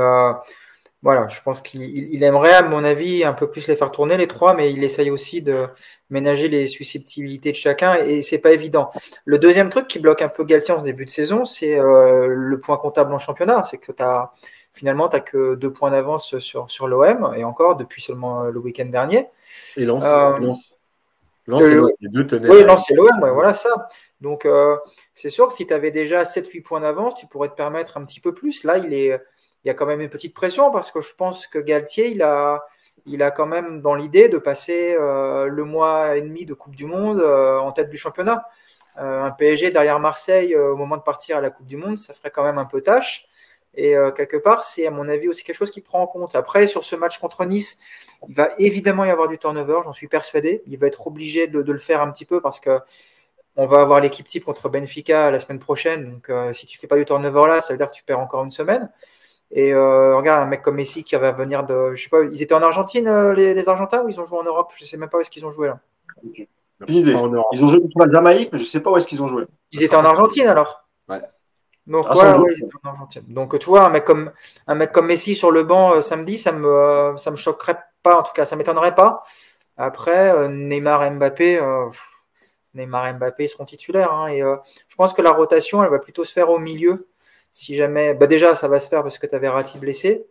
voilà, je pense qu'il aimerait, à mon avis, un peu plus les faire tourner, les trois, mais il essaye aussi de ménager les susceptibilités de chacun, et c'est pas évident. Le deuxième truc qui bloque un peu Galtier en ce début de saison, c'est le point comptable en championnat. C'est que finalement, tu n'as que 2 points d'avance sur l'OM, et encore depuis seulement le week-end dernier. Et Lens. Lens et l'OM. Les deux tenaient. Oui, Lens et l'OM, ouais, voilà ça. Donc, c'est sûr que si tu avais déjà 7-8 points d'avance, tu pourrais te permettre un petit peu plus. Là, il y a quand même une petite pression parce que je pense que Galtier, il a quand même dans l'idée de passer le mois et demi de Coupe du Monde en tête du championnat. Un PSG derrière Marseille au moment de partir à la Coupe du Monde, ça ferait quand même un peu tâche. Et quelque part, c'est à mon avis aussi quelque chose qui prend en compte. Après, sur ce match contre Nice, il va évidemment y avoir du turnover, j'en suis persuadé. Il va être obligé de le faire un petit peu parce que on va avoir l'équipe type contre Benfica la semaine prochaine. Donc, si tu fais pas du turnover là, ça veut dire que tu perds encore une semaine. Et regarde, un mec comme Messi qui va venir de. Je sais pas, ils étaient en Argentine, les Argentins, ou ils ont joué en Europe? Je sais même pas où est-ce qu'ils ont joué là. Aucune idée. Ils ont joué contre la Jamaïque, mais je ne sais pas où est-ce qu'ils ont joué. Ils étaient en Argentine alors? Ouais. Donc, voilà, ouais, ils étaient en Argentine. Donc, tu vois, un mec comme Messi sur le banc samedi, ça me choquerait pas, en tout cas, ça m'étonnerait pas. Après, Neymar et Mbappé. Neymar et Mbappé seront titulaires. Hein, et je pense que la rotation, elle va plutôt se faire au milieu. Si jamais, déjà, ça va se faire parce que tu avais Verratti blessé.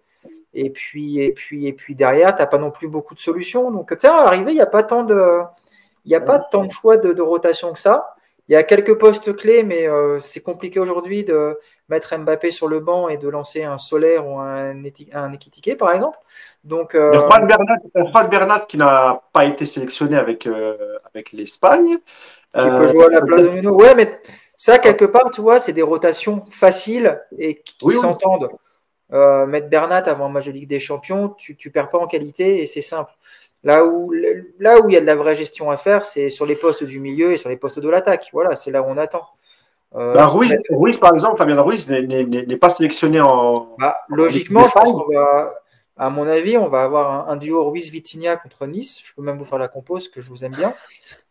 Et puis derrière, tu n'as pas non plus beaucoup de solutions. Donc, tu sais, à l'arrivée, il n'y a pas tant de choix de rotation que ça. Il y a quelques postes clés, mais c'est compliqué aujourd'hui de mettre Mbappé sur le banc et de lancer un Solaire ou un Ekitike, par exemple. Donc, Juan Bernat qui n'a pas été sélectionné avec l'Espagne. Qui peut jouer à la place de Nuno. Ouais, mais ça, quelque part, tu vois, c'est des rotations faciles et qui s'entendent. Mettre Bernat avant un match de Ligue des Champions, tu ne perds pas en qualité et c'est simple. Là où il y a de la vraie gestion à faire, c'est sur les postes du milieu et sur les postes de l'attaque. Voilà, c'est là où on attend. Ruiz, par exemple, Fabien Ruiz n'est pas sélectionné en. Logiquement, je pense qu'on va, à mon avis, on va avoir un duo Ruiz-Vitinha contre Nice. Je peux même vous faire la compose, que je vous aime bien.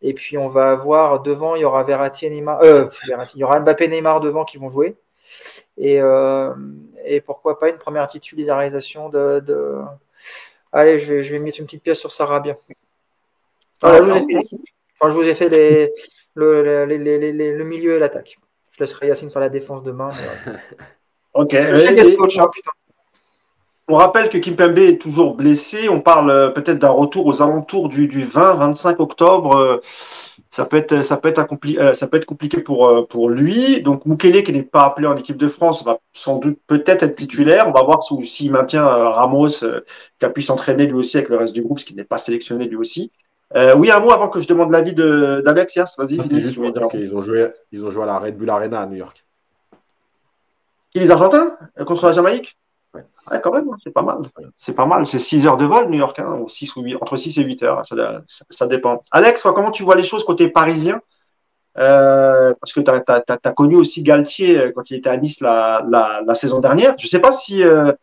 Et puis, on va avoir devant, il y aura Verratti et Neymar. Il y aura Mbappé et Neymar devant qui vont jouer. Et pourquoi pas une première titularisation de... Allez, je vais mettre une petite pièce sur Sarabia. Voilà, je vous ai fait le milieu et l'attaque. Je laisserai Yacine faire la défense demain. Ok. Putain. On rappelle que Kimpembe est toujours blessé. On parle peut-être d'un retour aux alentours du 20-25 octobre. Ça peut être compliqué pour lui. Donc Mukele, qui n'est pas appelé en équipe de France, va sans doute peut-être être titulaire. On va voir s'il maintient Ramos, qui a pu s'entraîner lui aussi avec le reste du groupe, ce qui n'est pas sélectionné lui aussi. Oui, un mot avant que je demande l'avis d'Alex. Vas-y. C'était juste pour dire qu'ils ont joué à la Red Bull Arena à New York. Qui, les Argentins contre la Jamaïque? Ouais. Ouais, quand même, c'est pas mal. C'est pas mal. C'est 6 heures de vol, New York, ou 6 ou 8, entre 6 et 8 heures. Ça dépend. Alex, comment tu vois les choses côté parisien? Parce que tu as connu aussi Galtier quand il était à Nice la saison dernière. Je ne sais pas s'il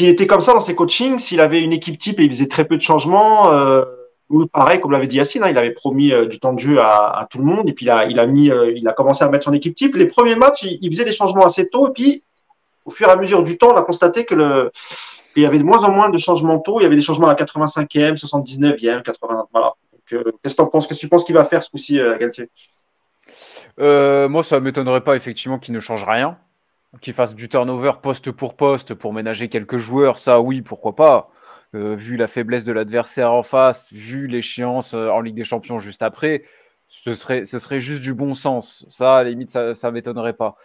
était comme ça dans ses coachings, s'il avait une équipe type et il faisait très peu de changements. Ou pareil, comme l'avait dit Yacine, il avait promis du temps de jeu à tout le monde. Et puis il a commencé à mettre son équipe type. Les premiers matchs, il faisait des changements assez tôt. Et puis, au fur et à mesure du temps, on a constaté qu'il y avait de moins en moins de changements tôt. Il y avait des changements à la 85e, 79e, 80. Voilà. Qu'est-ce que tu penses? Qu'est-ce que tu penses qu'il va faire ce coup-ci, Galtier? Moi, ça ne m'étonnerait pas effectivement qu'il ne change rien, qu'il fasse du turnover poste pour ménager quelques joueurs. Ça, oui, pourquoi pas. Vu la faiblesse de l'adversaire en face, vu l'échéance en Ligue des Champions juste après, Ce serait juste du bon sens. Ça, à la limite, ça ne m'étonnerait pas.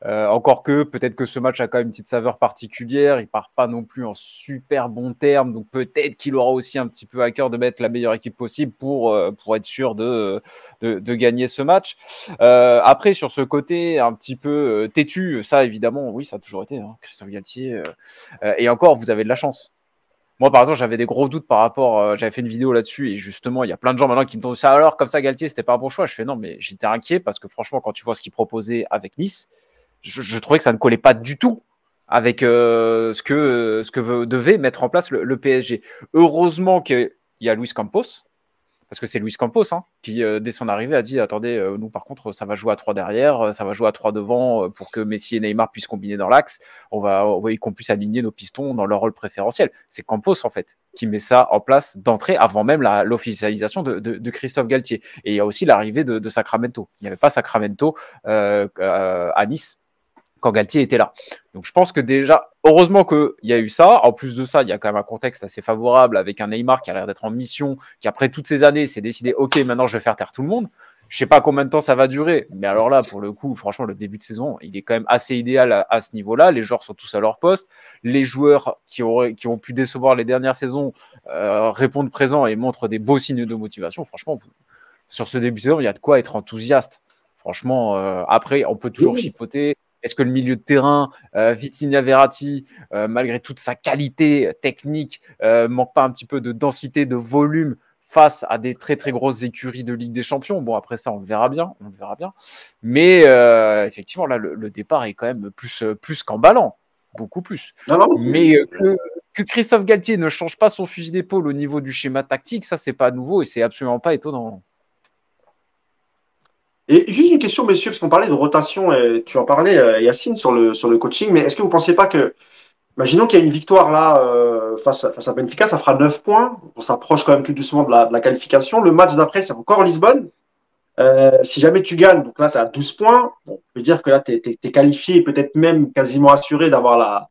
Encore que, peut-être que ce match a quand même une petite saveur particulière. Il part pas non plus en super bon terme. Donc, peut-être qu'il aura aussi un petit peu à cœur de mettre la meilleure équipe possible pour être sûr de gagner ce match. Après, sur ce côté un petit peu têtu, ça, évidemment, oui, ça a toujours été. Hein, Christophe Galtier. Et encore, vous avez de la chance. Moi, par exemple, j'avais des gros doutes par rapport. J'avais fait une vidéo là-dessus et justement, il y a plein de gens maintenant qui me disent ça. Alors, comme ça, Galtier, c'était pas un bon choix. Je fais non, mais j'étais inquiet parce que franchement, quand tu vois ce qu'il proposait avec Nice, je trouvais que ça ne collait pas du tout avec ce que devait mettre en place le PSG. Heureusement qu'il y a Luis Campos. Parce que c'est Luis Campos qui, dès son arrivée, a dit attendez, nous par contre, ça va jouer à 3 derrière, ça va jouer à 3 devant pour que Messi et Neymar puissent combiner dans l'axe. On va qu'on puisse aligner nos pistons dans leur rôle préférentiel. C'est Campos, en fait, qui met ça en place d'entrée avant même l'officialisation de Christophe Galtier. Et il y a aussi l'arrivée de Sacramento. Il n'y avait pas Sacramento à Nice quand Galtier était là. Donc je pense que déjà, heureusement qu'il y a eu ça. En plus de ça, il y a quand même un contexte assez favorable avec un Neymar qui a l'air d'être en mission, qui après toutes ces années s'est décidé, ok, maintenant je vais faire taire tout le monde. Je ne sais pas combien de temps ça va durer, mais alors là, pour le coup, franchement, le début de saison, il est quand même assez idéal à ce niveau-là. Les joueurs sont tous à leur poste. Les joueurs qui ont pu décevoir les dernières saisons répondent présents et montrent des beaux signes de motivation. Franchement, sur ce début de saison, il y a de quoi être enthousiaste. Franchement, après, on peut toujours chipoter. Est-ce que le milieu de terrain, Vitinha Verratti, malgré toute sa qualité technique, manque pas un petit peu de densité, de volume face à des très très grosses écuries de Ligue des Champions? Bon, après ça, on le verra bien. Mais effectivement, là, le départ est quand même plus qu'emballant, beaucoup plus. Mais que Christophe Galtier ne change pas son fusil d'épaule au niveau du schéma tactique, ça, c'est pas nouveau et c'est absolument pas étonnant. Et juste une question, messieurs, parce qu'on parlait de rotation, et tu en parlais, Yacine, sur le coaching, mais est-ce que vous ne pensez pas que, imaginons qu'il y a une victoire là face à Benfica, ça fera 9 points, on s'approche quand même tout doucement de la qualification. Le match d'après, c'est encore Lisbonne. Si jamais tu gagnes, donc là, tu as 12 points, bon, je veux dire que là, tu es qualifié et peut-être même quasiment assuré d'avoir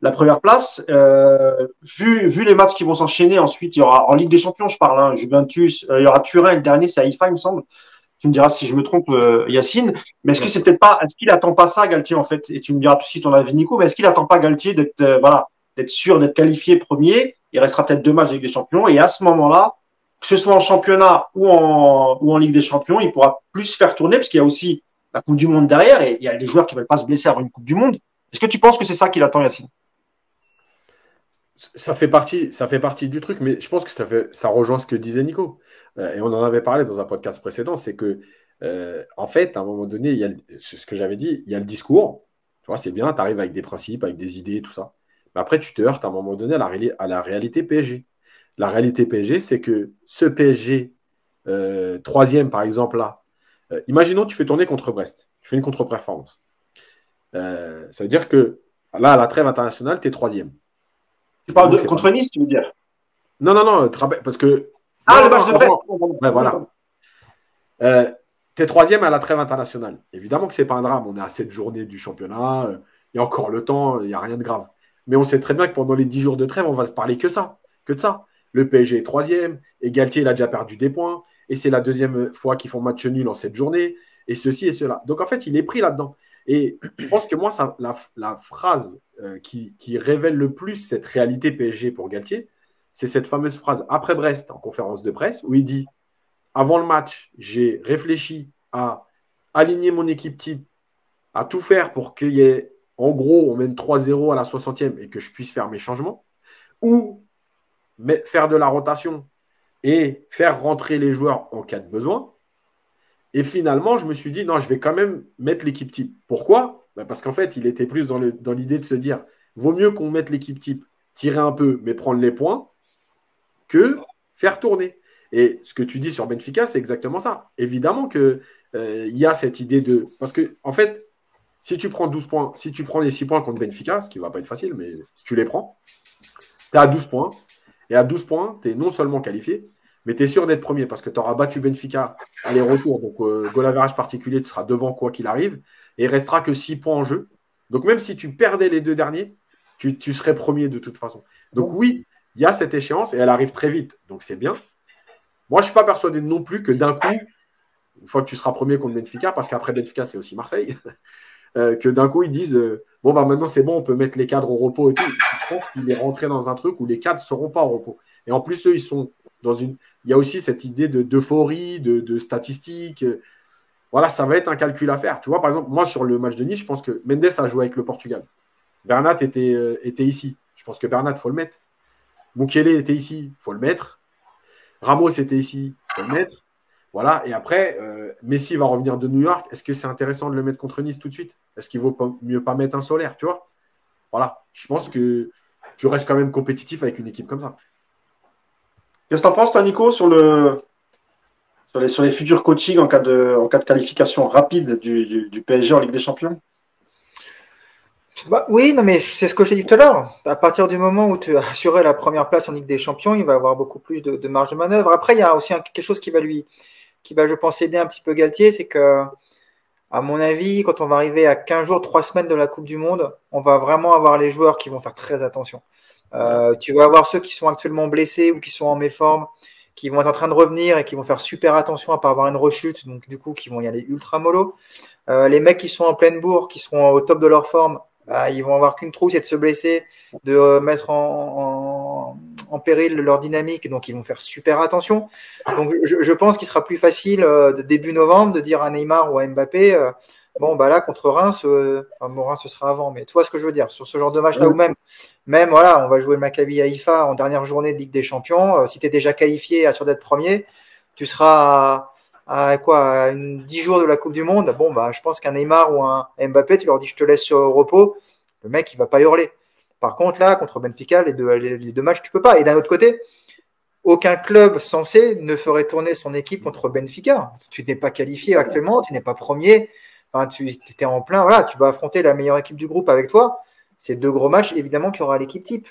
la première place. Vu les matchs qui vont s'enchaîner, ensuite, il y aura en Ligue des Champions, je parle, Juventus, il y aura Turin, et le dernier, c'est Haïfa, il me semble. Tu me diras si je me trompe, Yacine. Mais est-ce que c'est peut-être pas, est-ce qu'il attend pas ça, Galtier, en fait? Et tu me diras aussi ton avis, Nico, mais est-ce qu'il attend pas Galtier d'être sûr d'être qualifié premier? Il restera peut-être 2 matchs de Ligue des Champions. Et à ce moment-là, que ce soit en championnat ou en Ligue des Champions, il pourra plus faire tourner parce qu'il y a aussi la Coupe du Monde derrière et il y a des joueurs qui veulent pas se blesser avant une Coupe du Monde. Est-ce que tu penses que c'est ça qu'il attend, Yacine? Ça fait partie du truc, mais je pense que ça rejoint ce que disait Nico. Et on en avait parlé dans un podcast précédent, c'est que, en fait, à un moment donné, ce que j'avais dit, il y a le discours. Tu vois, c'est bien, tu arrives avec des principes, avec des idées, tout ça. Mais après, tu te heurtes à un moment donné à la réalité PSG. La réalité PSG, c'est que ce PSG, troisième, par exemple, là, imaginons tu fais tourner contre Brest. Tu fais une contre-performance. Ça veut dire que là, à la trêve internationale, tu es troisième. Tu parles contre Nice, tu veux dire? Non, parce que. Le match de Brest. Ouais, voilà. T'es troisième à la trêve internationale. Évidemment que c'est pas un drame. On est à 7 journées du championnat. Il y a encore le temps. Il n'y a rien de grave. Mais on sait très bien que pendant les 10 jours de trêve, on va parler que de ça. Le PSG est troisième. Et Galtier, il a déjà perdu des points. Et c'est la deuxième fois qu'ils font match nul en cette journée. Et ceci et cela. Donc, en fait, il est pris là-dedans. Et je pense que moi, la phrase qui révèle le plus cette réalité PSG pour Galtier, c'est cette fameuse phrase après Brest en conférence de presse où il dit « Avant le match, j'ai réfléchi à aligner mon équipe type, à tout faire pour qu'il y ait, en gros, on mène 3-0 à la 60e et que je puisse faire mes changements, ou faire de la rotation et faire rentrer les joueurs en cas de besoin. » Et finalement, je me suis dit, non, je vais quand même mettre l'équipe type. Pourquoi? Parce qu'en fait, il était plus dans l'idée de se dire, vaut mieux qu'on mette l'équipe type, tirer un peu, mais prendre les points, que faire tourner. Et ce que tu dis sur Benfica, c'est exactement ça. Évidemment qu'il y a cette idée de... Parce que, en fait, si tu prends 12 points, si tu prends les 6 points contre Benfica, ce qui ne va pas être facile, mais si tu les prends, tu es à 12 points. Et à 12 points, tu es non seulement qualifié, mais tu es sûr d'être premier parce que tu auras battu Benfica aller-retour. Donc, goal average particulier, tu seras devant quoi qu'il arrive. Et il ne restera que 6 points en jeu. Donc, même si tu perdais les 2 derniers, tu serais premier de toute façon. Donc, oui, il y a cette échéance et elle arrive très vite. Donc, c'est bien. Moi, je ne suis pas persuadé non plus que d'un coup, une fois que tu seras premier contre Benfica, parce qu'après Benfica, c'est aussi Marseille, que d'un coup, ils disent bon, bah maintenant, c'est bon, on peut mettre les cadres au repos et tout. Je pense qu'il est rentré dans un truc où les cadres ne seront pas au repos. Et en plus, eux, ils sont dans une. Il y a aussi cette idée d'euphorie, de statistiques. Voilà, ça va être un calcul à faire. Tu vois, par exemple, moi, sur le match de Nice, je pense que Mendes a joué avec le Portugal. Bernat était ici. Je pense que Bernat, il faut le mettre. Mukiele était ici, il faut le mettre. Ramos était ici, il faut le mettre. Voilà, et après, Messi va revenir de New York. Est-ce que c'est intéressant de le mettre contre Nice tout de suite? Est-ce qu'il vaut mieux pas mettre un Solaire, tu vois? Voilà, je pense que tu restes quand même compétitif avec une équipe comme ça. Qu'est-ce que tu en penses, toi, Nico, sur les futurs coachings en cas de qualification rapide du PSG en Ligue des Champions? Bah, oui, non, mais c'est ce que j'ai dit tout à l'heure. À partir du moment où tu as assuré la première place en Ligue des Champions, il va avoir beaucoup plus de marge de manœuvre. Après, il y a aussi quelque chose qui va, je pense, aider un petit peu Galtier, c'est que, à mon avis, quand on va arriver à 15 jours, 3 semaines de la Coupe du Monde, on va vraiment avoir les joueurs qui vont faire très attention. Tu vas avoir ceux qui sont actuellement blessés ou qui sont en méforme, qui vont être en train de revenir et qui vont faire super attention à ne pas avoir une rechute, donc du coup, qui vont y aller ultra mollo. Les mecs qui sont en pleine bourre, qui seront au top de leur forme, ils vont avoir qu'une trouille, c'est de se blesser, de mettre en péril leur dynamique, donc ils vont faire super attention. Donc je pense qu'il sera plus facile de début novembre de dire à Neymar ou à Mbappé, bon bah là contre Reims, bon, Reims ce sera avant, mais tu vois ce que je veux dire, sur ce genre de match là ou même voilà, on va jouer le Maccabi Haïfa en dernière journée de Ligue des Champions, si tu es déjà qualifié, assure d'être premier, tu seras à 10 jours de la Coupe du Monde, bon bah je pense qu'un Neymar ou un Mbappé, tu leur dis je te laisse au repos, le mec il va pas hurler. Par contre là, contre Benfica, les deux matchs, tu peux pas. Et d'un autre côté, aucun club censé ne ferait tourner son équipe contre Benfica. Tu n'es pas qualifié actuellement, tu n'es pas premier, enfin, tu es en plein, voilà, tu vas affronter la meilleure équipe du groupe avec toi. C'est 2 gros matchs, évidemment, qu'il y aura l'équipe type.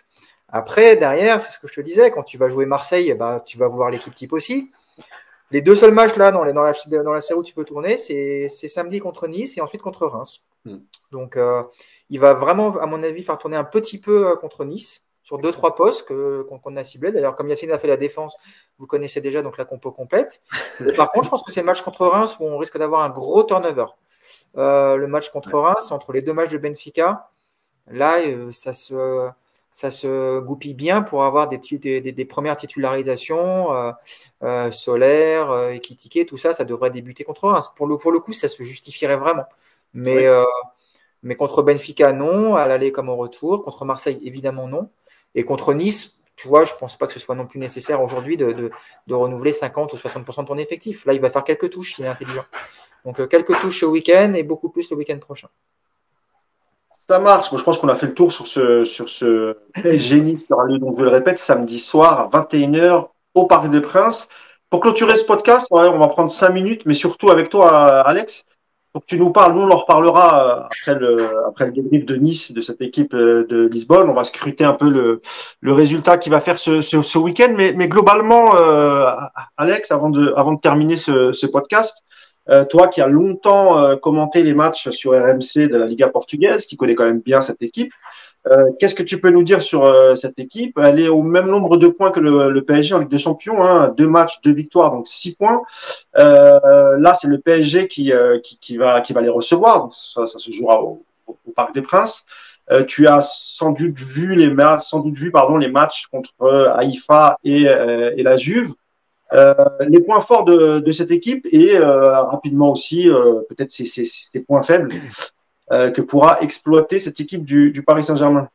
Après, derrière, c'est ce que je te disais, quand tu vas jouer Marseille, bah, tu vas voir l'équipe type aussi. Les 2 seuls matchs là dans la série où tu peux tourner, c'est samedi contre Nice et ensuite contre Reims. Donc, il va vraiment, à mon avis, faire tourner un petit peu contre Nice sur 2-3 postes qu'on a ciblés. D'ailleurs, comme Yacine a fait la défense, vous connaissez déjà donc la compo complète. Et par contre, je pense que c'est le match contre Reims où on risque d'avoir un gros turnover. Le match contre Reims, entre les 2 matchs de Benfica, là, ça se goupille bien pour avoir des premières titularisations. Solaire, Ekitike, tout ça, ça devrait débuter contre Reims. Pour le coup, ça se justifierait vraiment. Mais contre Benfica, non. À l'aller comme au retour. Contre Marseille, évidemment, non. Et contre Nice, tu vois, je ne pense pas que ce soit non plus nécessaire aujourd'hui de renouveler 50 ou 60% de ton effectif. Là, il va faire quelques touches, il est intelligent. Donc, quelques touches ce week-end et beaucoup plus le week-end prochain. Ça marche. Moi, je pense qu'on a fait le tour sur ce PSG Nice qui aura lieu, donc je le répète, samedi soir à 21h au Parc des Princes. Pour clôturer ce podcast, on va prendre 5 minutes, mais surtout avec toi, Alex, pour que tu nous parles. Nous, on en reparlera après le débrief de Nice, de cette équipe de Lisbonne. On va scruter un peu le résultat qu'il va faire ce week-end. Mais globalement, Alex, avant de terminer ce podcast, toi qui as longtemps commenté les matchs sur RMC de la Liga portugaise, qui connaît quand même bien cette équipe, qu'est-ce que tu peux nous dire sur cette équipe? Elle est au même nombre de points que le PSG en Ligue des Champions, hein, 2 matchs, 2 victoires, donc 6 points. Là, c'est le PSG qui va les recevoir, donc ça se jouera au Parc des Princes. Tu as sans doute vu les matchs contre Haïfa et la Juve. Les points forts de cette équipe et rapidement aussi peut-être ses points faibles que pourra exploiter cette équipe du Paris Saint-Germain.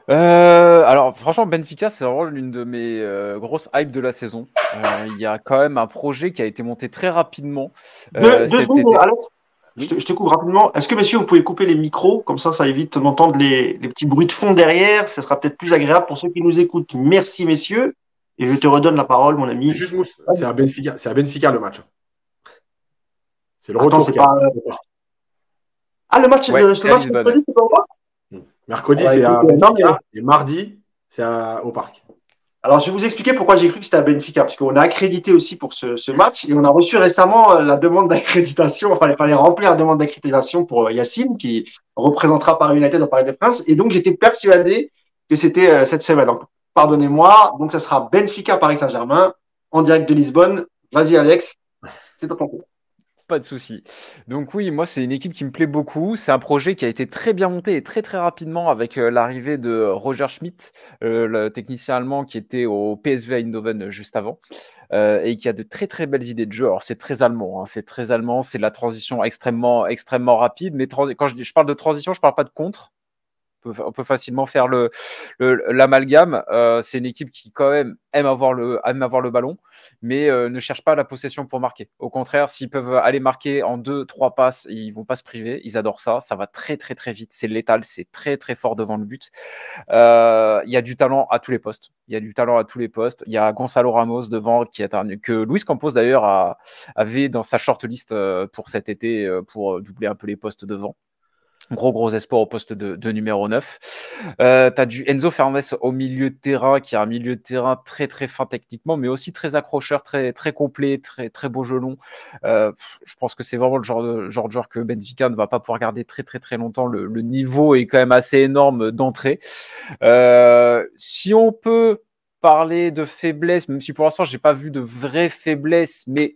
Alors franchement, Benfica, c'est vraiment l'une de mes grosses hypes de la saison. Il y a quand même un projet qui a été monté très rapidement. Deux secondes, Alex. Oui. Je te coupe rapidement. Est-ce que, messieurs, vous pouvez couper les micros? Comme ça évite d'entendre les petits bruits de fond derrière. Ça sera peut-être plus agréable pour ceux qui nous écoutent. Merci, messieurs. Et je te redonne la parole, mon ami. Juste Mousse, c'est à Benfica le match. C'est le retour. Ah, le match, ouais, ce match mercredi, c'est pas au Parc? Mercredi, c'est à Benfica. Et mardi, c'est au Parc. Alors, je vais vous expliquer pourquoi j'ai cru que c'était à Benfica, parce qu'on a accrédité aussi pour ce match et on a reçu récemment la demande d'accréditation. Enfin, il fallait remplir la demande d'accréditation pour Yacine, qui représentera Paris United au Parc des Princes. Et donc, j'étais persuadé que c'était cette semaine. Donc, pardonnez-moi. Donc, ça sera Benfica Paris Saint-Germain en direct de Lisbonne. Vas-y, Alex. C'est à ton tour. Pas de souci. Donc oui, moi c'est une équipe qui me plaît beaucoup. C'est un projet qui a été très bien monté et très très rapidement avec l'arrivée de Roger Schmidt, le technicien allemand qui était au PSV Eindhoven juste avant et qui a de très très belles idées de jeu. Alors c'est très allemand, hein, c'est très allemand, c'est de la transition extrêmement extrêmement rapide. Mais quand je parle de transition, je parle pas de contre. On peut facilement faire l'amalgame. C'est une équipe qui quand même aime avoir le ballon, mais ne cherche pas la possession pour marquer. Au contraire, s'ils peuvent aller marquer en 2-3 passes, ils vont pas se priver. Ils adorent ça. Ça va très très très vite. C'est létal. C'est très très fort devant le but. Il y a du talent à tous les postes. Il y a du talent à tous les postes. Il y a Gonzalo Ramos devant que Luis Campos d'ailleurs avait dans sa shortlist pour cet été pour doubler un peu les postes devant. Gros espoir au poste de numéro 9. Tu as du Enzo Fernandez au milieu de terrain, qui a un milieu de terrain très très fin techniquement, mais aussi très accrocheur, très, très complet, très, très beau gelon. Je pense que c'est vraiment le genre de joueur que Benfica ne va pas pouvoir garder très très très longtemps. Le niveau est quand même assez énorme d'entrée. Si on peut parler de faiblesse, même si pour l'instant j'ai pas vu de vraie faiblesse, mais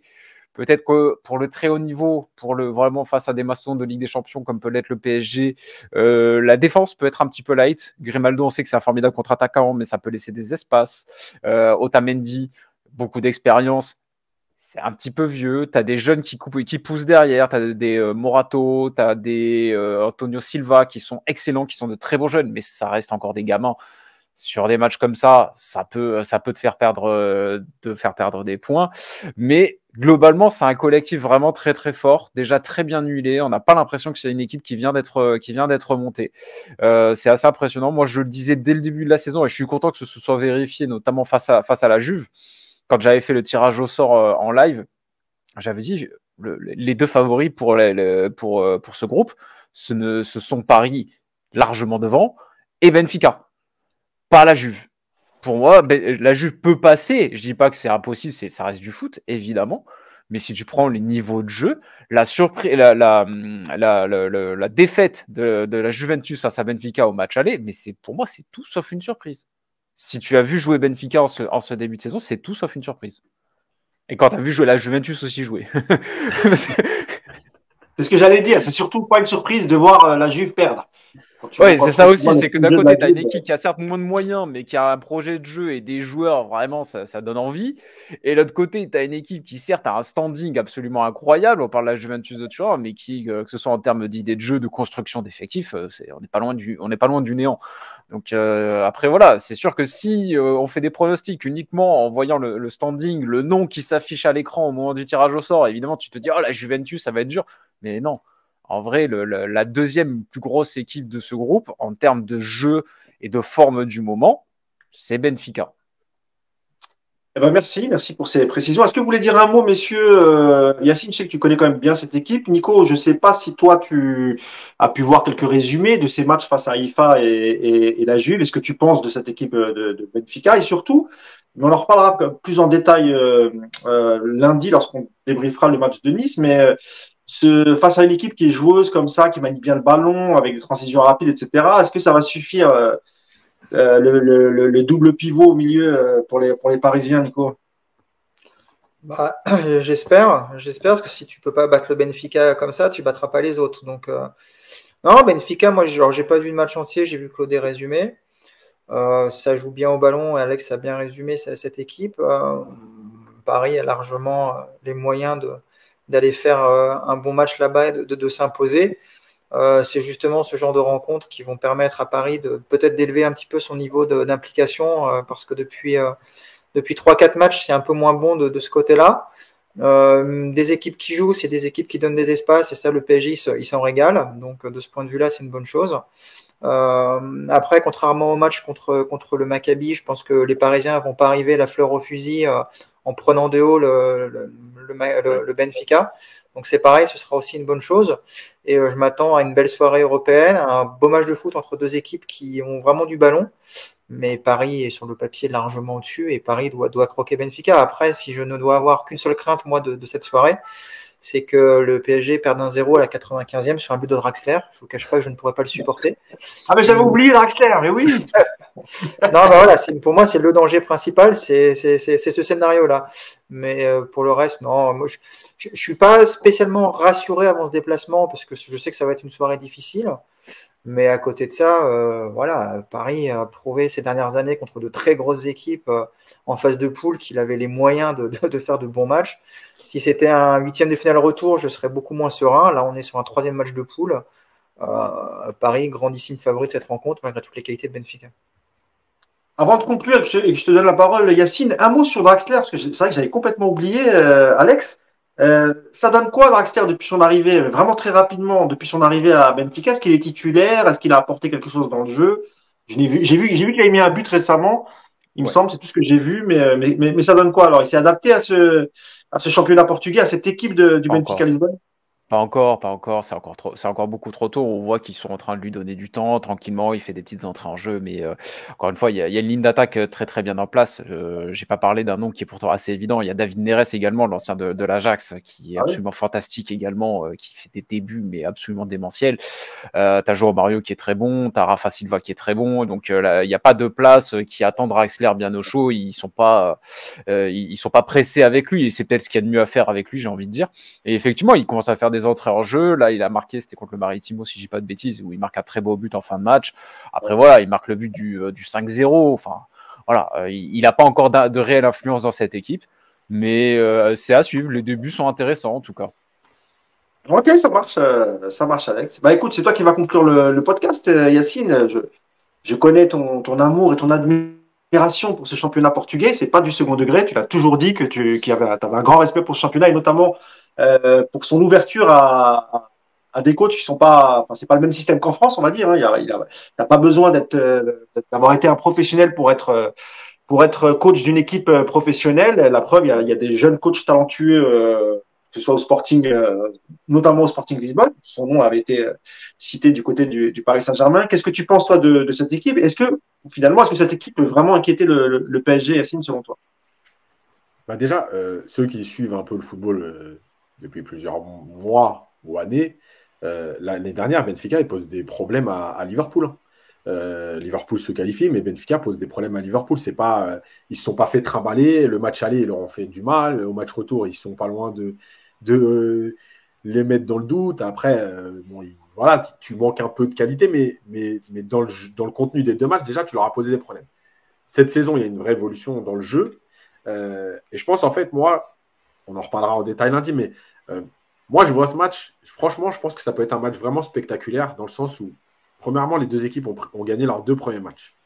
peut-être que pour le très haut niveau, vraiment face à des maçons de Ligue des Champions comme peut l'être le PSG, la défense peut être un petit peu light. Grimaldo, on sait que c'est un formidable contre-attaquant, mais ça peut laisser des espaces. Otamendi, beaucoup d'expérience. C'est un petit peu vieux. Tu as des jeunes qui poussent derrière. Tu as des Morato, tu as des Antonio Silva qui sont excellents, qui sont de très bons jeunes, mais ça reste encore des gamins. Sur des matchs comme ça peut te faire perdre des points. Mais globalement, c'est un collectif vraiment très très fort, déjà très bien huilé. On n'a pas l'impression que c'est une équipe qui vient d'être montée. C'est assez impressionnant. Moi, je le disais dès le début de la saison et je suis content que ce soit vérifié, notamment face à la Juve. Quand j'avais fait le tirage au sort en live, j'avais dit les deux favoris pour ce groupe, ce sont Paris largement devant et Benfica. Pas la Juve. Pour moi, la Juve peut passer. Je dis pas que c'est impossible, ça reste du foot, évidemment. Mais si tu prends les niveaux de jeu, la défaite de la Juventus face à Benfica au match aller, mais pour moi, c'est tout sauf une surprise. Si tu as vu jouer Benfica en ce début de saison, c'est tout sauf une surprise. Et quand tu as vu jouer la Juventus aussi jouer. C'est ce que j'allais dire. C'est surtout pas une surprise de voir la Juve perdre. Oui, c'est ça aussi, c'est que d'un côté, tu as une équipe qui a certes moins de moyens, mais qui a un projet de jeu et des joueurs, vraiment, ça donne envie. Et de l'autre côté, tu as une équipe qui certes a un standing absolument incroyable, on parle de la Juventus de Turin, mais qui, que ce soit en termes d'idées de jeu, de construction d'effectifs, on n'est pas loin du néant. Donc après, voilà, c'est sûr que si on fait des pronostics uniquement en voyant le standing, le nom qui s'affiche à l'écran au moment du tirage au sort, évidemment, tu te dis, oh, la Juventus, ça va être dur. Mais non. En vrai, la deuxième plus grosse équipe de ce groupe, en termes de jeu et de forme du moment, c'est Benfica. Eh ben merci pour ces précisions. Est-ce que vous voulez dire un mot, messieurs? Yacine, je sais que tu connais quand même bien cette équipe. Nico, je ne sais pas si toi, tu as pu voir quelques résumés de ces matchs face à Haïfa et la Juve. Est-ce que tu penses de cette équipe de Benfica? Et surtout, on en reparlera plus en détail lundi lorsqu'on débriefera le match de Nice, mais face à une équipe qui est joueuse comme ça, qui manie bien le ballon, avec des transitions rapides, etc., est-ce que ça va suffire le double pivot au milieu pour les Parisiens, Nico? J'espère, parce que si tu peux pas battre le Benfica comme ça, tu battras pas les autres. Donc, non, Benfica, moi, j'ai pas vu le match entier, j'ai vu que des résumés. Ça joue bien au ballon, et Alex a bien résumé cette équipe. Paris a largement les moyens d'aller faire un bon match là-bas et de s'imposer. C'est justement ce genre de rencontres qui vont permettre à Paris de peut-être d'élever un petit peu son niveau d'implication parce que depuis 3-4 matchs, c'est un peu moins bon de ce côté-là. Des équipes qui jouent, c'est des équipes qui donnent des espaces et ça, le PSG, il s'en régale. Donc, de ce point de vue-là, c'est une bonne chose. Après, contrairement au match contre le Maccabi, je pense que les Parisiens ne vont pas arriver la fleur au fusil en prenant de haut le Benfica. Donc c'est pareil, ce sera aussi une bonne chose. Et je m'attends à une belle soirée européenne, un beau match de foot entre deux équipes qui ont vraiment du ballon. Mais Paris est sur le papier largement au-dessus et Paris doit croquer Benfica. Après, si je ne dois avoir qu'une seule crainte, moi, de cette soirée, c'est que le PSG perde 1-0 à la 95e sur un but de Draxler. Je ne vous cache pas que je ne pourrais pas le supporter. Ah, mais j'avais oublié Draxler, mais oui. Non, bah voilà, pour moi, c'est le danger principal, c'est ce scénario-là. Mais pour le reste, non, moi, je suis pas spécialement rassuré avant ce déplacement parce que je sais que ça va être une soirée difficile. Mais à côté de ça, voilà, Paris a prouvé ces dernières années contre de très grosses équipes en phase de poule qu'il avait les moyens de faire de bons matchs. Si c'était un huitième de finale retour, je serais beaucoup moins serein. Là, on est sur un troisième match de poule. Paris, grandissime favori de cette rencontre, malgré toutes les qualités de Benfica. Avant de conclure et que je te donne la parole, Yacine, un mot sur Draxler, parce que c'est vrai que j'avais complètement oublié, Alex. Ça donne quoi, Draxler, depuis son arrivée, vraiment très rapidement, depuis son arrivée à Benfica? Est-ce qu'il est titulaire? Est-ce qu'il a apporté quelque chose dans le jeu? J'ai vu qu'il avait mis un but récemment, il me Ouais. semble, c'est tout ce que j'ai vu, mais ça donne quoi alors? Il s'est adapté à ce championnat portugais, à cette équipe du Pas Benfica encore. Lisbonne? Pas encore, pas encore, c'est encore beaucoup trop tôt. On voit qu'ils sont en train de lui donner du temps, tranquillement, il fait des petites entrées en jeu, mais encore une fois, il y a une ligne d'attaque très très bien en place. J'ai pas parlé d'un nom qui est pourtant assez évident. Il y a David Neres également, l'ancien de l'Ajax, qui est Ah oui? absolument fantastique également, qui fait des débuts mais absolument démentiels. T'as Joao Mario qui est très bon, t'as Rafa Silva qui est très bon, donc là, il n'y a pas de place qui attend Draxler bien au chaud. Ils sont pas pressés avec lui, et c'est peut-être ce qu'il y a de mieux à faire avec lui, j'ai envie de dire. Et effectivement, il commence à faire des entrées en jeu. Là, il a marqué, c'était contre le Maritimo, si je dis pas de bêtises, où il marque un très beau but en fin de match. Après, voilà, il marque le but du 5-0. Enfin, voilà, il n'a pas encore de réelle influence dans cette équipe, mais c'est à suivre. Les débuts sont intéressants, en tout cas. Ok, ça marche, Alex. Bah écoute, c'est toi qui vas conclure le podcast, Yacine. Je connais ton amour et ton admiration pour ce championnat portugais. C'est pas du second degré. Tu l'as toujours dit qu'il y avait, t'avais un grand respect pour ce championnat et notamment pour son ouverture à des coachs qui sont pas. Enfin, c'est pas le même système qu'en France, on va dire. Hein. Il a pas besoin d'avoir été un professionnel pour être coach d'une équipe professionnelle. La preuve, il y a des jeunes coachs talentueux, que ce soit au Sporting, notamment au Sporting Lisbonne. Son nom avait été cité du côté du Paris Saint-Germain. Qu'est-ce que tu penses, toi, de cette équipe? Est-ce que cette équipe peut vraiment inquiéter le PSG, Yacine, selon toi? Bah déjà, ceux qui suivent un peu le football depuis plusieurs mois ou années, l'année dernière, Benfica il pose des problèmes à Liverpool. Hein. Liverpool se qualifie, mais Benfica pose des problèmes à Liverpool. C'est pas, ils ne se sont pas fait trimballer. Le match aller, ils leur ont fait du mal. Au match retour, ils sont pas loin de les mettre dans le doute. Après, bon, voilà, tu manques un peu de qualité, mais dans le contenu des deux matchs, déjà, tu leur as posé des problèmes. Cette saison, il y a une vraie évolution dans le jeu. Et je pense, en fait, moi, on en reparlera en détail lundi, mais moi, je vois ce match, franchement, je pense que ça peut être un match vraiment spectaculaire dans le sens où, premièrement, les deux équipes ont gagné leurs deux premiers matchs.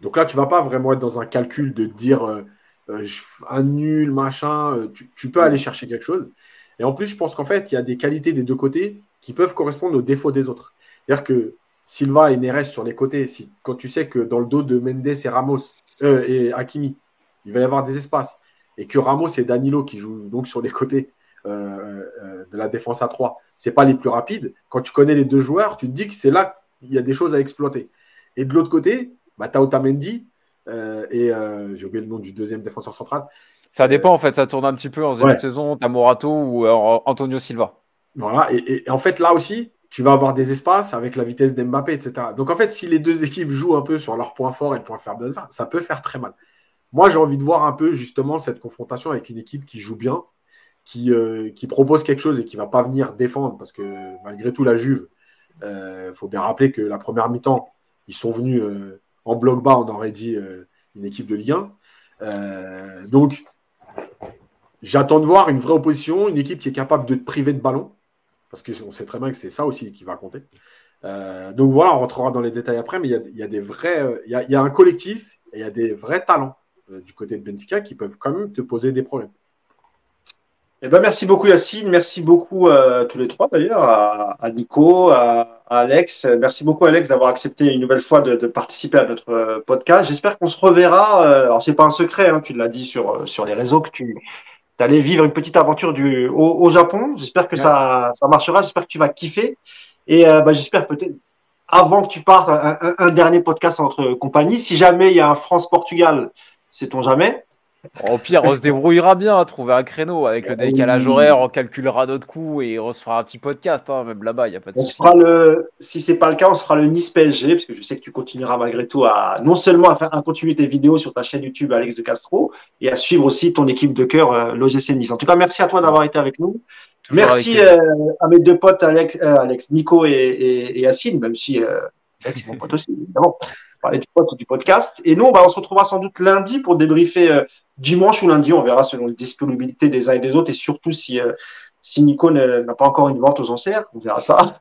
Donc là, tu ne vas pas vraiment être dans un calcul de dire un nul, machin. Tu peux aller chercher quelque chose. Et en plus, je pense qu'en fait, il y a des qualités des deux côtés qui peuvent correspondre aux défauts des autres. C'est-à-dire que Silva et Neres sur les côtés, quand tu sais que dans le dos de Mendes et Ramos et Hakimi, il va y avoir des espaces, et que Ramos et Danilo qui jouent donc sur les côtés de la défense à 3, c'est pas les plus rapides. Quand tu connais les deux joueurs, tu te dis que c'est là qu'il y a des choses à exploiter. Et de l'autre côté, bah, tu as Otamendi j'ai oublié le nom du deuxième défenseur central. Ça dépend, en fait, ça tourne un petit peu en début Ouais. de saison. T'as Morato ou Antonio Silva. Voilà, et en fait, là aussi, tu vas avoir des espaces avec la vitesse d'Mbappé, etc. Donc, en fait, si les deux équipes jouent un peu sur leurs points forts et le point faible, ça peut faire très mal. Moi, j'ai envie de voir un peu, justement, cette confrontation avec une équipe qui joue bien, qui propose quelque chose et qui ne va pas venir défendre, parce que malgré tout, la Juve, faut bien rappeler que la première mi-temps, ils sont venus en bloc bas, on aurait dit une équipe de Ligue 1. Donc, j'attends de voir une vraie opposition, une équipe qui est capable de te priver de ballon, parce qu'on sait très bien que c'est ça aussi qui va compter. Donc voilà, on rentrera dans les détails après, mais il y a des vrais, il y a un collectif et il y a des vrais talents du côté de Benfica qui peuvent quand même te poser des problèmes. Eh ben, merci beaucoup, Yacine. Merci beaucoup tous les trois, d'ailleurs, à Nico, à Alex. Merci beaucoup, Alex, d'avoir accepté une nouvelle fois de participer à notre podcast. J'espère qu'on se reverra. Alors, c'est pas un secret, hein, tu l'as dit sur les réseaux, que tu allais vivre une petite aventure au Japon. J'espère que ça marchera. J'espère que tu vas kiffer. Et j'espère peut-être, avant que tu partes, un dernier podcast en notre compagnie. Si jamais il y a un France-Portugal, sait-on jamais. Au pire, on se débrouillera bien à trouver un créneau avec le décalage horaire, on calculera notre coût et on se fera un petit podcast, hein, même là-bas, il n'y a pas de On se souci. fera si c'est pas le cas, on se fera le Nice PSG, parce que je sais que tu continueras malgré tout non seulement à continuer tes vidéos sur ta chaîne YouTube Alex de Castro, et à suivre aussi ton équipe de cœur, l'OGC Nice. En tout cas, merci à toi d'avoir été avec nous. Toujours Merci avec à mes deux potes, Alex, Nico et Yacine, même si Alex est mon pote aussi, évidemment. On parlait du pote du podcast. Et nous, on se retrouvera sans doute lundi pour débriefer dimanche ou lundi, on verra selon les disponibilités des uns et des autres, et surtout si Nico n'a pas encore une vente aux enchères, on verra ça.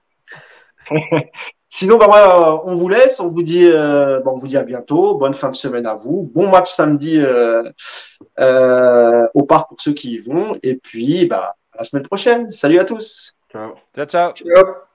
Sinon, on vous laisse, on vous dit à bientôt, bonne fin de semaine à vous, bon match samedi au parc pour ceux qui y vont, et puis à la semaine prochaine. Salut à tous. Ciao. Ciao, ciao. Ciao.